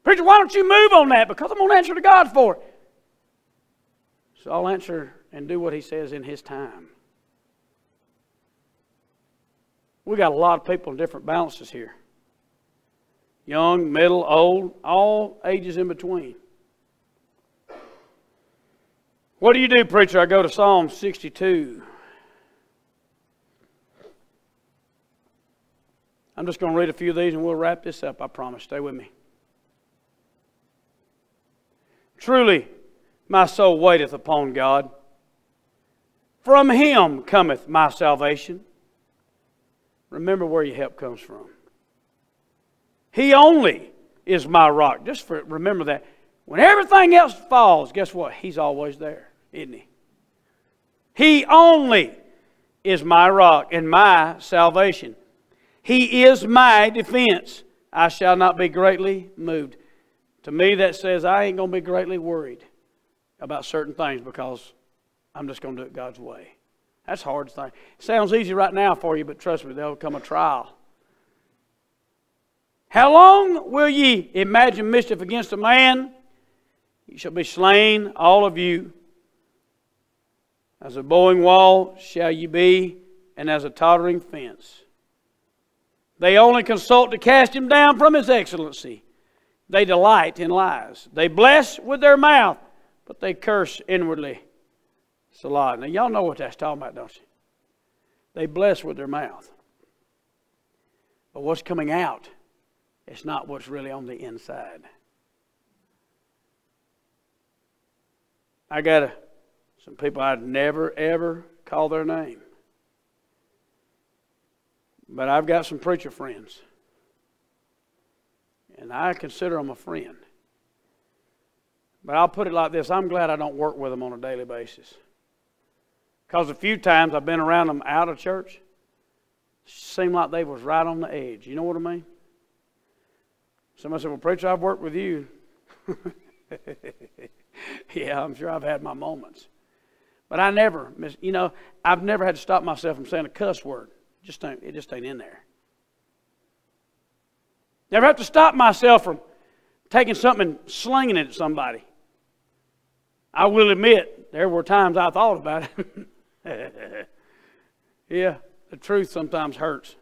Preacher, why don't you move on that? Because I'm going to answer to God for it. So I'll answer and do what He says in His time. We got a lot of people in different balances here. Young, middle, old, all ages in between. What do you do, preacher? I go to Psalm 62. I'm just going to read a few of these and we'll wrap this up, I promise. Stay with me. Truly, my soul waiteth upon God. From Him cometh my salvation. Remember where your help comes from. He only is my rock. Just remember that. When everything else falls, guess what? He's always there, isn't He? He only is my rock and my salvation. He is my defense. I shall not be greatly moved. To me, that says I ain't going to be greatly worried about certain things because I'm just going to do it God's way. That's a hard thing. It sounds easy right now for you, but trust me, there'll come a trial. How long will ye imagine mischief against a man? Ye shall be slain, all of you. As a bowing wall shall ye be, and as a tottering fence. They only consult to cast him down from his excellency. They delight in lies. They bless with their mouth, but they curse inwardly. It's a lie. Now, y'all know what that's talking about, don't you? They bless with their mouth. But what's coming out, it's not what's really on the inside. I got some people I'd never, ever call their name. But I've got some preacher friends. And I consider them a friend. But I'll put it like this. I'm glad I don't work with them on a daily basis. Because a few times I've been around them out of church. It seemed like they was right on the edge. You know what I mean? Somebody said, well, preacher, I've worked with you. Yeah, I'm sure I've had my moments. But I've never had to stop myself from saying a cuss word. It just ain't in there. Never have to stop myself from taking something and slinging it at somebody. I will admit, there were times I thought about it. Yeah, the truth sometimes hurts.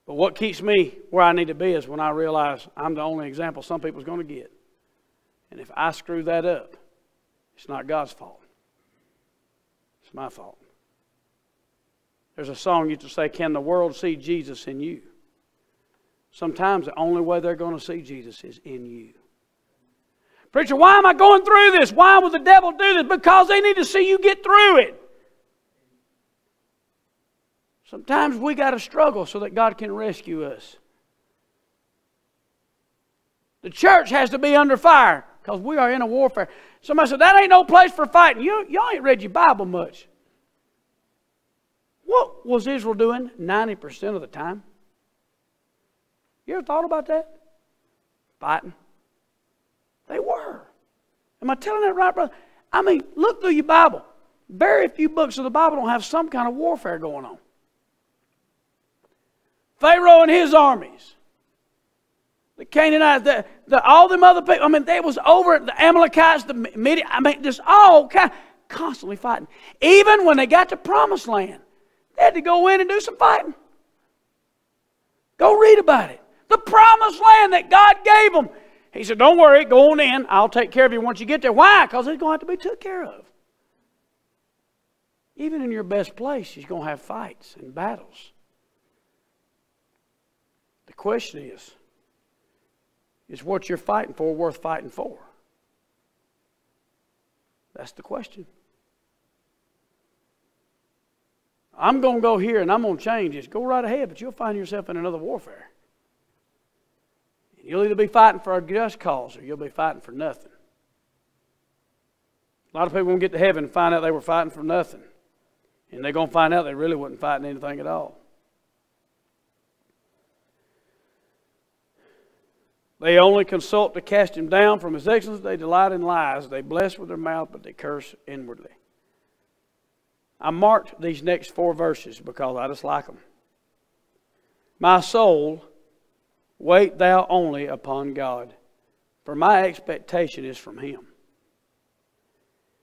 But what keeps me where I need to be is when I realize I'm the only example some people's going to get. And if I screw that up, it's not God's fault. It's my fault. There's a song used to say, can the world see Jesus in you? Sometimes the only way they're going to see Jesus is in you. Preacher, why am I going through this? Why would the devil do this? Because they need to see you get through it. Sometimes we got to struggle so that God can rescue us. The church has to be under fire because we are in a warfare. Somebody said, that ain't no place for fighting. Y'all ain't read your Bible much. What was Israel doing 90% of the time? You ever thought about that? Fighting. They were. Am I telling that right, brother? I mean, look through your Bible. Very few books of the Bible don't have some kind of warfare going on. Pharaoh and his armies. The Canaanites, all them other people. I mean, they was over the Amalekites, the Midian. I mean, just all kind, constantly fighting. Even when they got to Promised Land, they had to go in and do some fighting. Go read about it. The Promised Land that God gave them. He said, don't worry, go on in. I'll take care of you once you get there. Why? Because it's going to have to be taken care of. Even in your best place, you're going to have fights and battles. The question is what you're fighting for worth fighting for? That's the question. I'm going to go here and I'm going to change this. Go right ahead, but you'll find yourself in another warfare. You'll either be fighting for a just cause or you'll be fighting for nothing. A lot of people won't get to heaven and find out they were fighting for nothing. And they're going to find out they really wasn't fighting anything at all. They only consult to cast him down from his excellence. They delight in lies. They bless with their mouth, but they curse inwardly. I marked these next 4 verses because I just like them. My soul, wait thou only upon God, for my expectation is from him.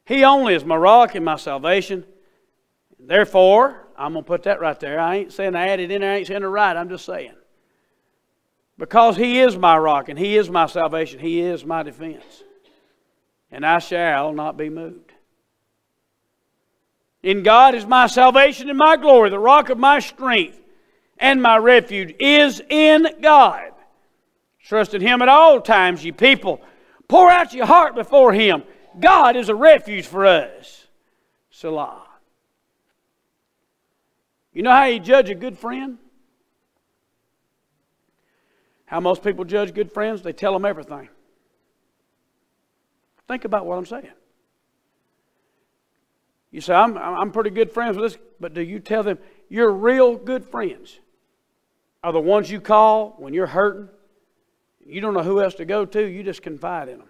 He only is my rock and my salvation. Therefore, I'm going to put that right there. I ain't saying I added in there, I ain't saying it right. I'm just saying. Because he is my rock and he is my salvation. He is my defense. And I shall not be moved. In God is my salvation and my glory. The rock of my strength and my refuge is in God. Trust in him at all times, ye people. Pour out your heart before him. God is a refuge for us. Selah. You know how you judge a good friend? How most people judge good friends? They tell them everything. Think about what I'm saying. You say, I'm pretty good friends with this, but do you tell them your real good friends are the ones you call when you're hurting? You don't know who else to go to, you just confide in them.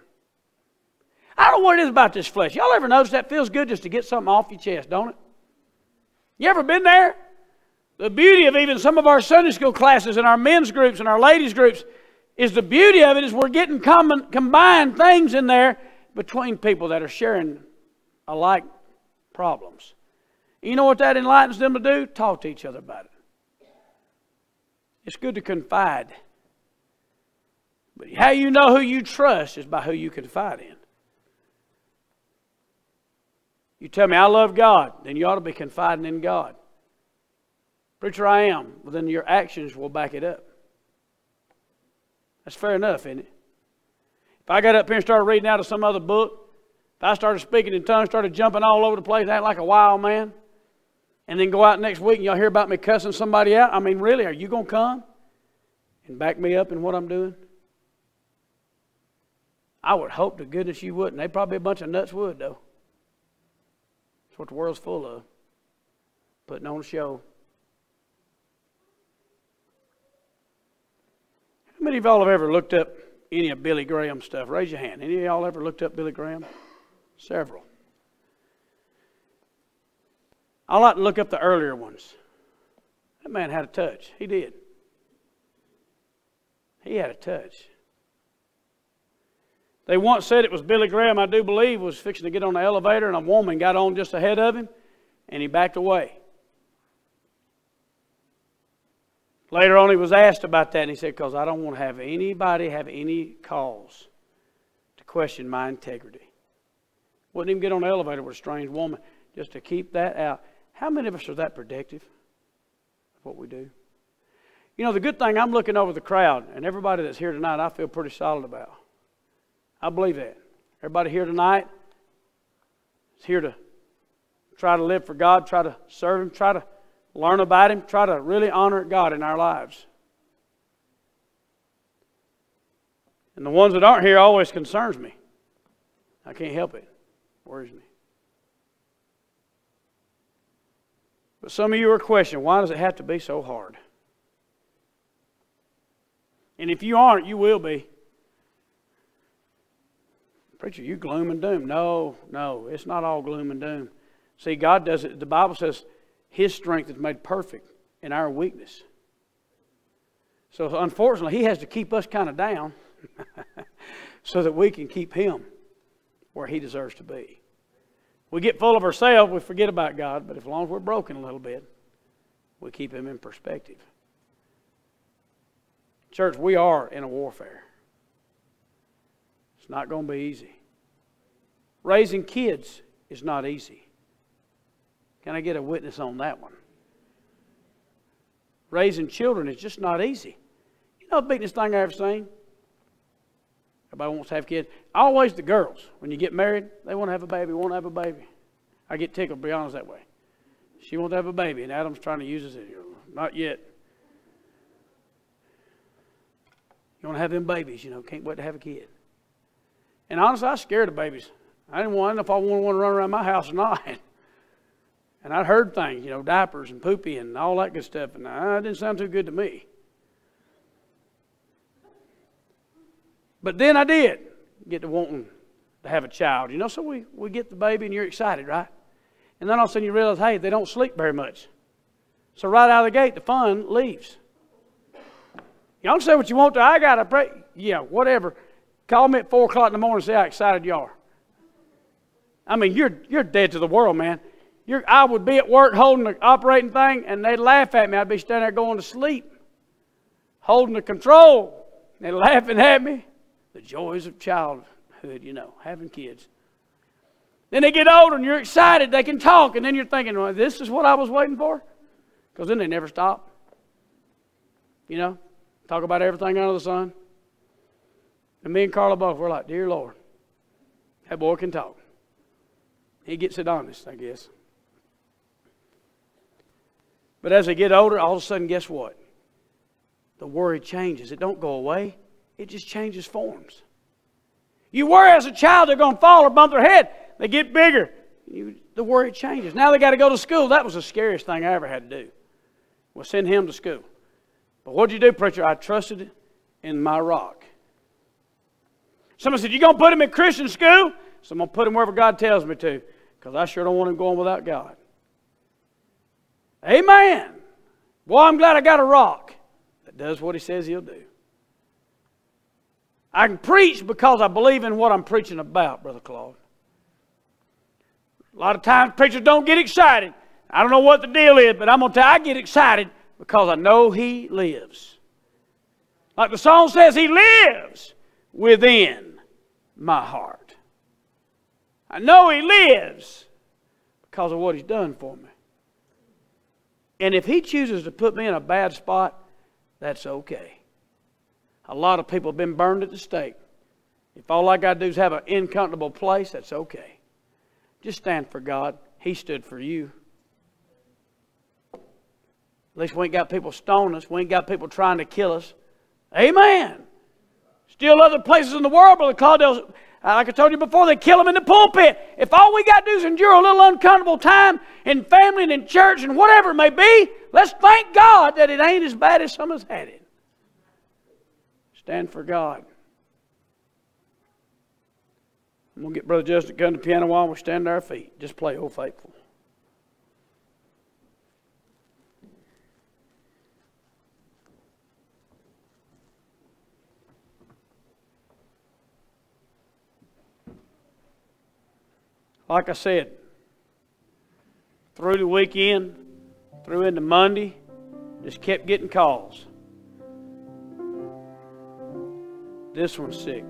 I don't know what it is about this flesh. Y'all ever notice that feels good just to get something off your chest, don't it? You ever been there? The beauty of even some of our Sunday school classes and our men's groups and our ladies' groups is the beauty of it is we're getting combined things in there between people that are sharing alike problems. You know what that enlightens them to do? Talk to each other about it. It's good to confide. But how you know who you trust is by who you confide in. You tell me, I love God, then you ought to be confiding in God. Preacher, I am. Well, then your actions will back it up. That's fair enough, isn't it? If I got up here and started reading out of some other book, if I started speaking in tongues, started jumping all over the place, acting like a wild man, and then go out next week and y'all hear about me cussing somebody out, I mean, really, are you going to come and back me up in what I'm doing? I would hope to goodness you wouldn't. They probably a bunch of nuts would, though. That's what the world's full of. Putting on a show. How many of y'all have ever looked up any of Billy Graham's stuff? Raise your hand. Any of y'all ever looked up Billy Graham? Several. I like to look up the earlier ones. That man had a touch. He did. He had a touch. They once said it was Billy Graham, I do believe, was fixing to get on the elevator and a woman got on just ahead of him and he backed away. Later on he was asked about that and he said, because I don't want to have anybody have any cause to question my integrity. Wouldn't even get on the elevator with a strange woman just to keep that out. How many of us are that protective of what we do? You know, the good thing, I'm looking over the crowd and everybody that's here tonight I feel pretty solid about. I believe that. Everybody here tonight is here to try to live for God, try to serve him, try to learn about him, try to really honor God in our lives. And the ones that aren't here always concerns me. I can't help it. It worries me. But some of you are questioning, why does it have to be so hard? And if you aren't, you will be. Preacher, you gloom and doom. No, it's not all gloom and doom. See, God does it. The Bible says His strength is made perfect in our weakness. So unfortunately, He has to keep us kind of down so that we can keep Him where He deserves to be. We get full of ourselves, we forget about God, but as long as we're broken a little bit, we keep Him in perspective. Church, we are in a warfare. It's not going to be easy. Raising kids is not easy. Can I get a witness on that one? Raising children is just not easy. You know the biggest thing I ever seen? Everybody wants to have kids. Always the girls. When you get married, they want to have a baby, want to have a baby. I get tickled, to be honest, that way. She wants to have a baby, and Adam's trying to use us. Not yet. You want to have them babies, can't wait to have a kid. And honestly, I was scared of babies. I didn't know if I wanted one to run around my house or not. And I'd heard things, diapers and poopy and all that good stuff, and it didn't sound too good to me. But then I did get to wanting to have a child, so we get the baby and you're excited, right? And then all of a sudden you realize, hey, they don't sleep very much. So right out of the gate, the fun leaves. Y'all can say what you want to. I got to pray. Yeah, whatever. Call me at 4 o'clock in the morning and say how excited you are. I mean, you're dead to the world, man. I would be at work holding the operating thing, and they'd laugh at me. I'd be standing there going to sleep, holding the control. They're laughing at me. The joys of childhood, having kids. Then they get older, and you're excited. They can talk, and then you're thinking, well, this is what I was waiting for? Because then they never stop. Talk about everything under the sun. And me and Carla both, we're like, dear Lord, that boy can talk. He gets it honest, I guess. But as they get older, all of a sudden, guess what? The worry changes. It don't go away. It just changes forms. You worry as a child, they're going to fall or bump their head. They get bigger. The worry changes. Now they got to go to school. That was the scariest thing I ever had to do, was send him to school. But what did you do, preacher? I trusted in my rock. Somebody said, you going to put him in Christian school? So I'm going to put him wherever God tells me to, because I sure don't want him going without God. Amen. Boy, I'm glad I got a rock that does what He says He'll do. I can preach because I believe in what I'm preaching about, Brother Claude. A lot of times preachers don't get excited. I don't know what the deal is, but I'm going to tell you, I get excited because I know He lives. Like the song says, He lives within my heart. I know He lives because of what He's done for me. And if He chooses to put me in a bad spot, that's okay. A lot of people have been burned at the stake. If all I got to do is have an uncomfortable place, that's okay. Just stand for God. He stood for you. At least we ain't got people stoning us. We ain't got people trying to kill us. Amen. Still other places in the world, Brother Claude, like I told you before, they kill them in the pulpit. If all we got to do is endure a little uncomfortable time in family and in church and whatever it may be, let's thank God that it ain't as bad as some has had it. Stand for God. I'm going to get Brother Justin to come to the piano while we stand to our feet. Just play "Oh Faithful." Like I said, through the weekend, through into Monday, just kept getting calls. This one's sick.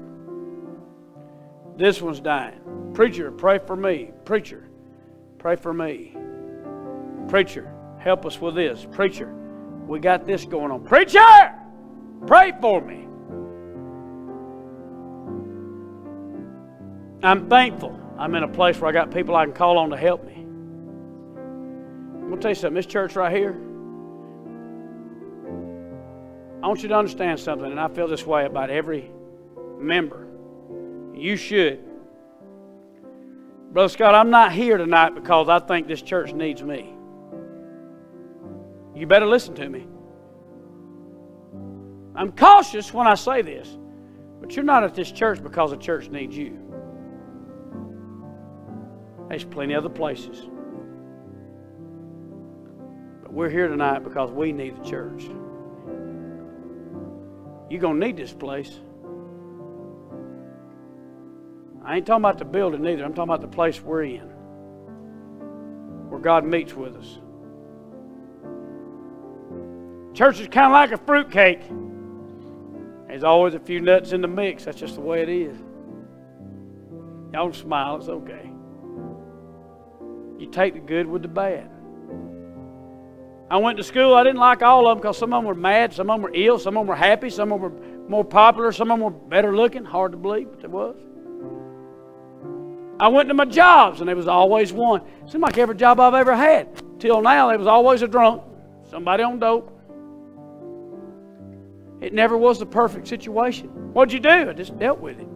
This one's dying. Preacher, pray for me. Preacher, pray for me. Preacher, help us with this. Preacher, we got this going on. Preacher, pray for me. I'm thankful I'm in a place where I got people I can call on to help me. I'm going to tell you something. This church right here, I want you to understand something, and I feel this way about every member. You should. Brother Scott, I'm not here tonight because I think this church needs me. You better listen to me. I'm cautious when I say this, but you're not at this church because the church needs you. There's plenty of other places. But we're here tonight because we need the church. You're going to need this place. I ain't talking about the building either. I'm talking about the place we're in, where God meets with us. Church is kind of like a fruitcake. There's always a few nuts in the mix. That's just the way it is. Y'all don't smile. It's okay. You take the good with the bad. I went to school. I didn't like all of them because some of them were mad, some of them were ill, some of them were happy, some of them were more popular, some of them were better looking. Hard to believe, but it was. I went to my jobs, and there was always one. Seemed like every job I've ever had. Till now, there was always a drunk, somebody on dope. It never was the perfect situation. What'd you do? I just dealt with it.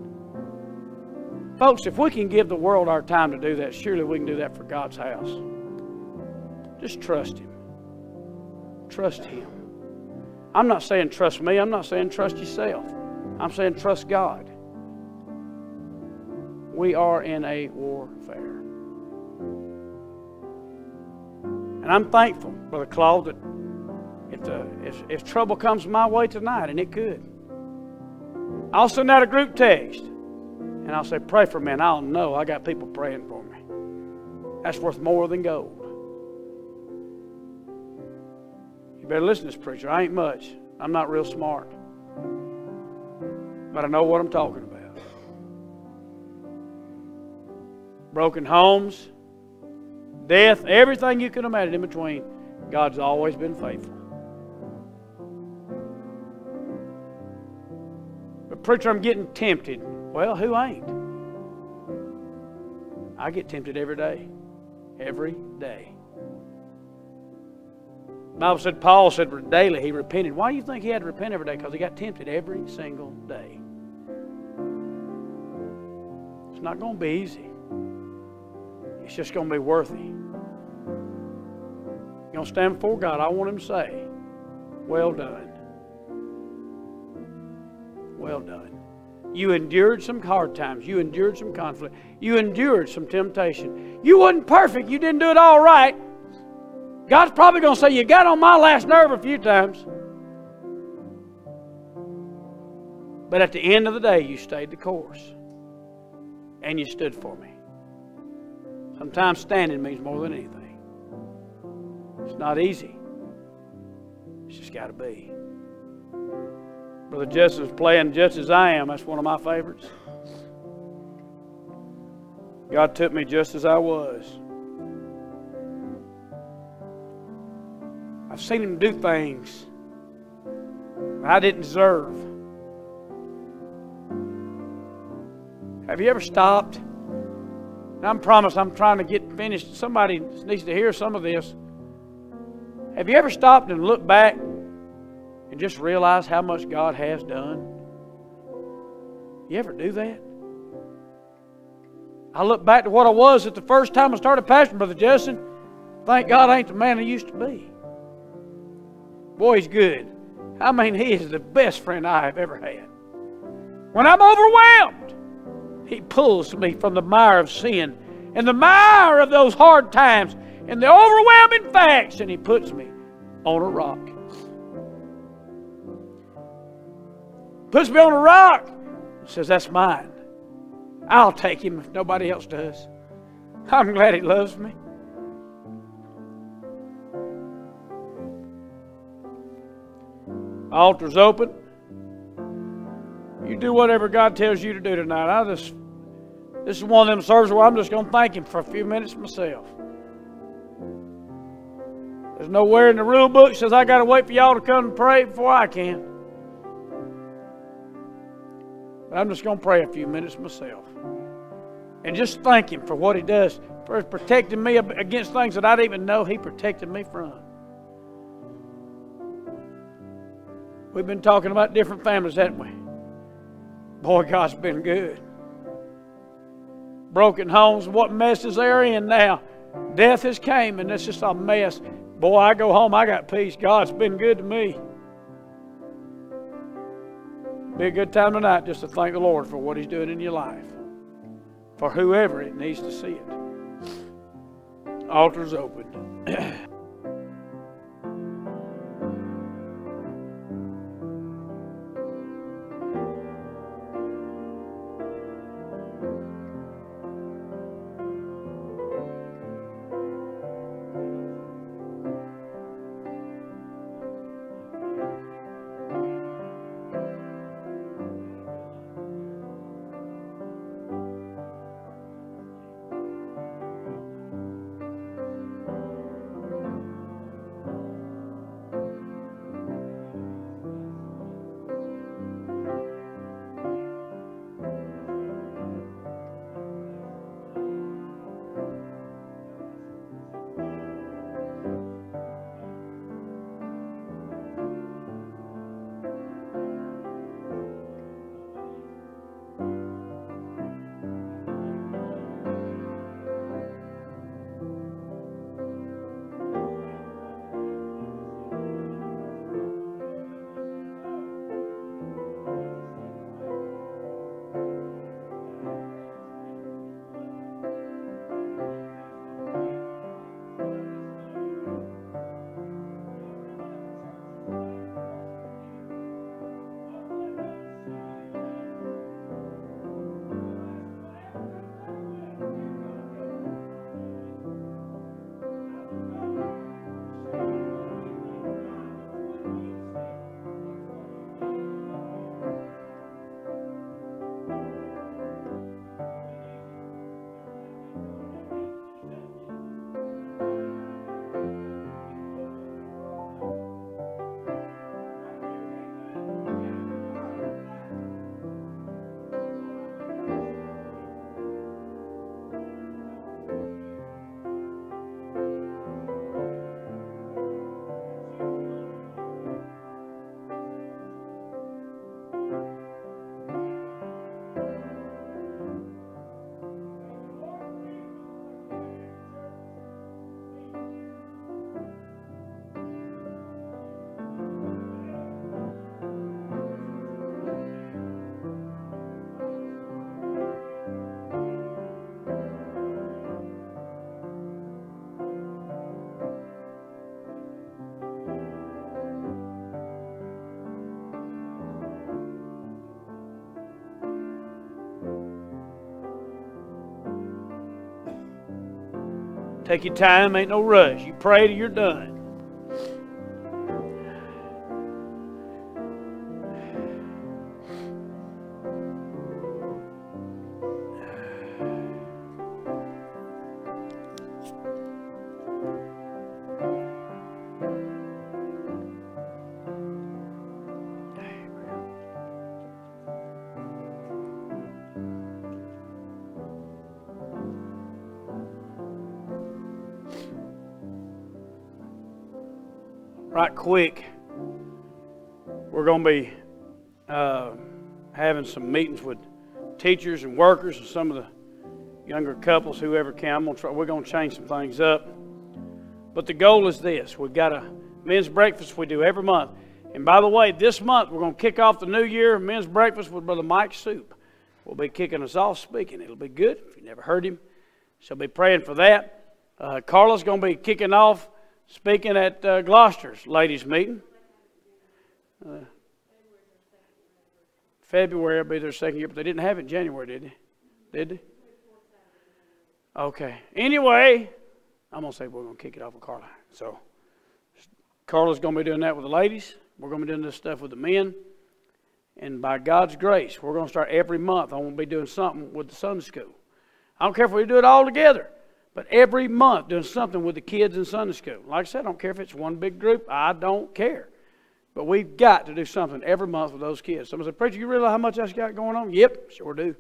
Folks, if we can give the world our time to do that, surely we can do that for God's house. Just trust Him. Trust Him. I'm not saying trust me. I'm not saying trust yourself. I'm saying trust God. We are in a warfare. And I'm thankful, Brother Claude, that if trouble comes my way tonight, and it could, I'll send out a group text, and I'll say, pray for me, and I'll know I got people praying for me. That's worth more than gold. You better listen to this preacher. I ain't much. I'm not real smart. But I know what I'm talking about. Broken homes, death, everything you can imagine in between. God's always been faithful. But preacher, I'm getting tempted. Well, who ain't? I get tempted every day. Every day. The Bible said, Paul said daily he repented. Why do you think he had to repent every day? Because he got tempted every single day. It's not going to be easy. It's just going to be worthy. You're going to stand before God. I want him to say, well done. Well done. You endured some hard times. You endured some conflict. You endured some temptation. You wasn't perfect. You didn't do it all right. God's probably going to say, you got on my last nerve a few times. But at the end of the day, you stayed the course. And you stood for me. Sometimes standing means more than anything. It's not easy. It's just got to be. Brother Justin's playing Just As I Am. That's one of my favorites. God took me just as I was. I've seen him do things I didn't deserve. Have you ever stopped? And I promise I'm trying to get finished. Somebody needs to hear some of this. Have you ever stopped and looked back and just realize how much God has done? You ever do that? I look back to what I was at the first time I started pastoring, Brother Justin. Thank God I ain't the man I used to be. Boy, he's good. I mean, he is the best friend I have ever had. When I'm overwhelmed, he pulls me from the mire of sin and the mire of those hard times and the overwhelming facts, and he puts me on a rock. Puts me on a rock and says, that's mine. I'll take him if nobody else does. I'm glad he loves me. Altar's open. You do whatever God tells you to do tonight. This is one of them services where I'm just going to thank him for a few minutes myself. There's nowhere in the rule book that says I got to wait for y'all to come and pray before I can. But I'm just going to pray a few minutes myself. And just thank him for what he does, for protecting me against things that I didn't even know he protected me from. We've been talking about different families, haven't we? Boy, God's been good. Broken homes, what messes they're in now. Death has came and it's just a mess. Boy, I go home, I got peace. God's been good to me. Be a good time tonight just to thank the Lord for what he's doing in your life. For whoever it needs to see it. Altar's open. Take your time, ain't no rush. You pray till you're done. Right quick, we're going to be having some meetings with teachers and workers and some of the younger couples, whoever can. We're going to change some things up. But the goal is this. We've got a men's breakfast we do every month. And by the way, this month we're going to kick off the new year, men's breakfast with Brother Mike Soup. We'll be kicking us off speaking. It'll be good. If you never heard him, so be praying for that. Carla's going to be kicking off speaking at Gloucester's ladies' meeting. February will be their second year, but they didn't have it in January, did they? Did they? Okay. Anyway, I'm going to say we're going to kick it off with Carla. So, Carla's going to be doing that with the ladies. We're going to be doing this stuff with the men. And by God's grace, we're going to start every month. I'm going to be doing something with the Sunday school. I don't care if we do it all together. But every month doing something with the kids in Sunday school. Like I said, I don't care if it's one big group. I don't care. But we've got to do something every month with those kids. Someone said, "Preacher, you realize how much that's got going on?" Yep, sure do.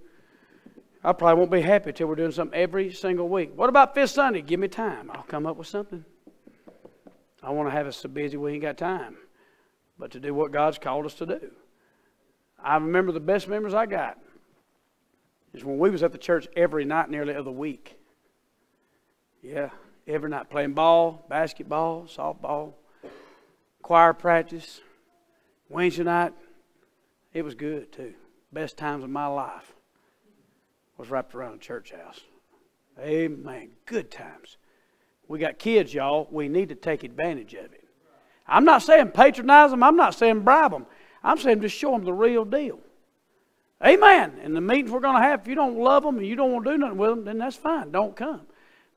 I probably won't be happy till we're doing something every single week. What about Fifth Sunday? Give me time. I'll come up with something. I want to have us so busy we ain't got time. But to do what God's called us to do. I remember the best memories I got is when we was at the church every night nearly of the week. Yeah, every night playing ball, basketball, softball, choir practice, Wednesday night. It was good too. Best times of my life was wrapped around a church house. Amen. Good times. We got kids, y'all. We need to take advantage of it. I'm not saying patronize them. I'm not saying bribe them. I'm saying just show them the real deal. Amen. And the meetings we're going to have, if you don't love them and you don't want to do nothing with them, then that's fine. Don't come.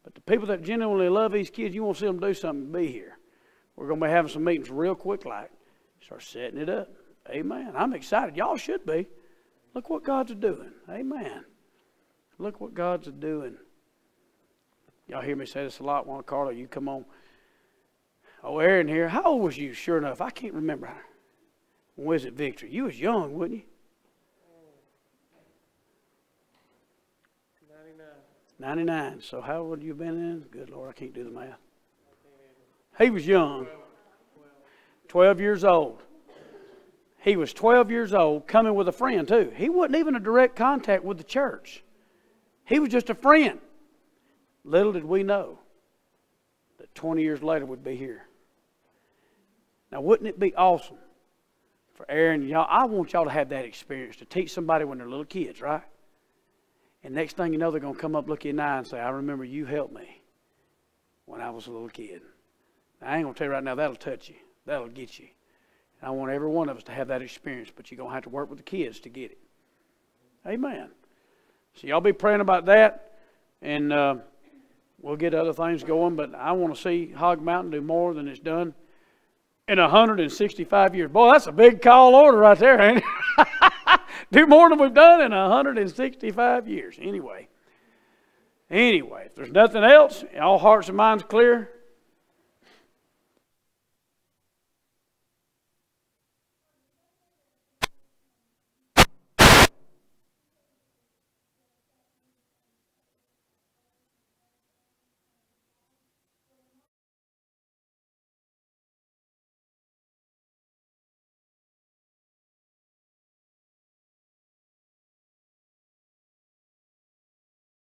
But the people that genuinely love these kids, you want to see them do something, be here. We're going to be having some meetings real quick like. Start setting it up. Amen. I'm excited. Y'all should be. Look what God's doing. Amen. Look what God's doing. Y'all hear me say this a lot. Juan Carlo, you come on. Oh, Aaron here. How old was you? Sure enough, I can't remember. When was it, Victory? You was young, wasn't you? 99. So how old have you been in? Good Lord, I can't do the math. He was young. 12 years old. He was 12 years old, coming with a friend too. He wasn't even a direct contact with the church. He was just a friend. Little did we know that 20 years later we'd be here. Now, wouldn't it be awesome for Aaron and y'all? I want y'all to have that experience, to teach somebody when they're little kids, right? And next thing you know, they're going to come up, look you in the eye and say, I remember you helped me when I was a little kid. Now, I ain't going to tell you right now, that'll touch you. That'll get you. And I want every one of us to have that experience, but you're going to have to work with the kids to get it. Amen. So y'all be praying about that, and we'll get other things going, but I want to see Hog Mountain do more than it's done in 165 years. Boy, that's a big call order right there, ain't it? Do more than we've done in 165 years. Anyway, if there's nothing else, all hearts and minds clear,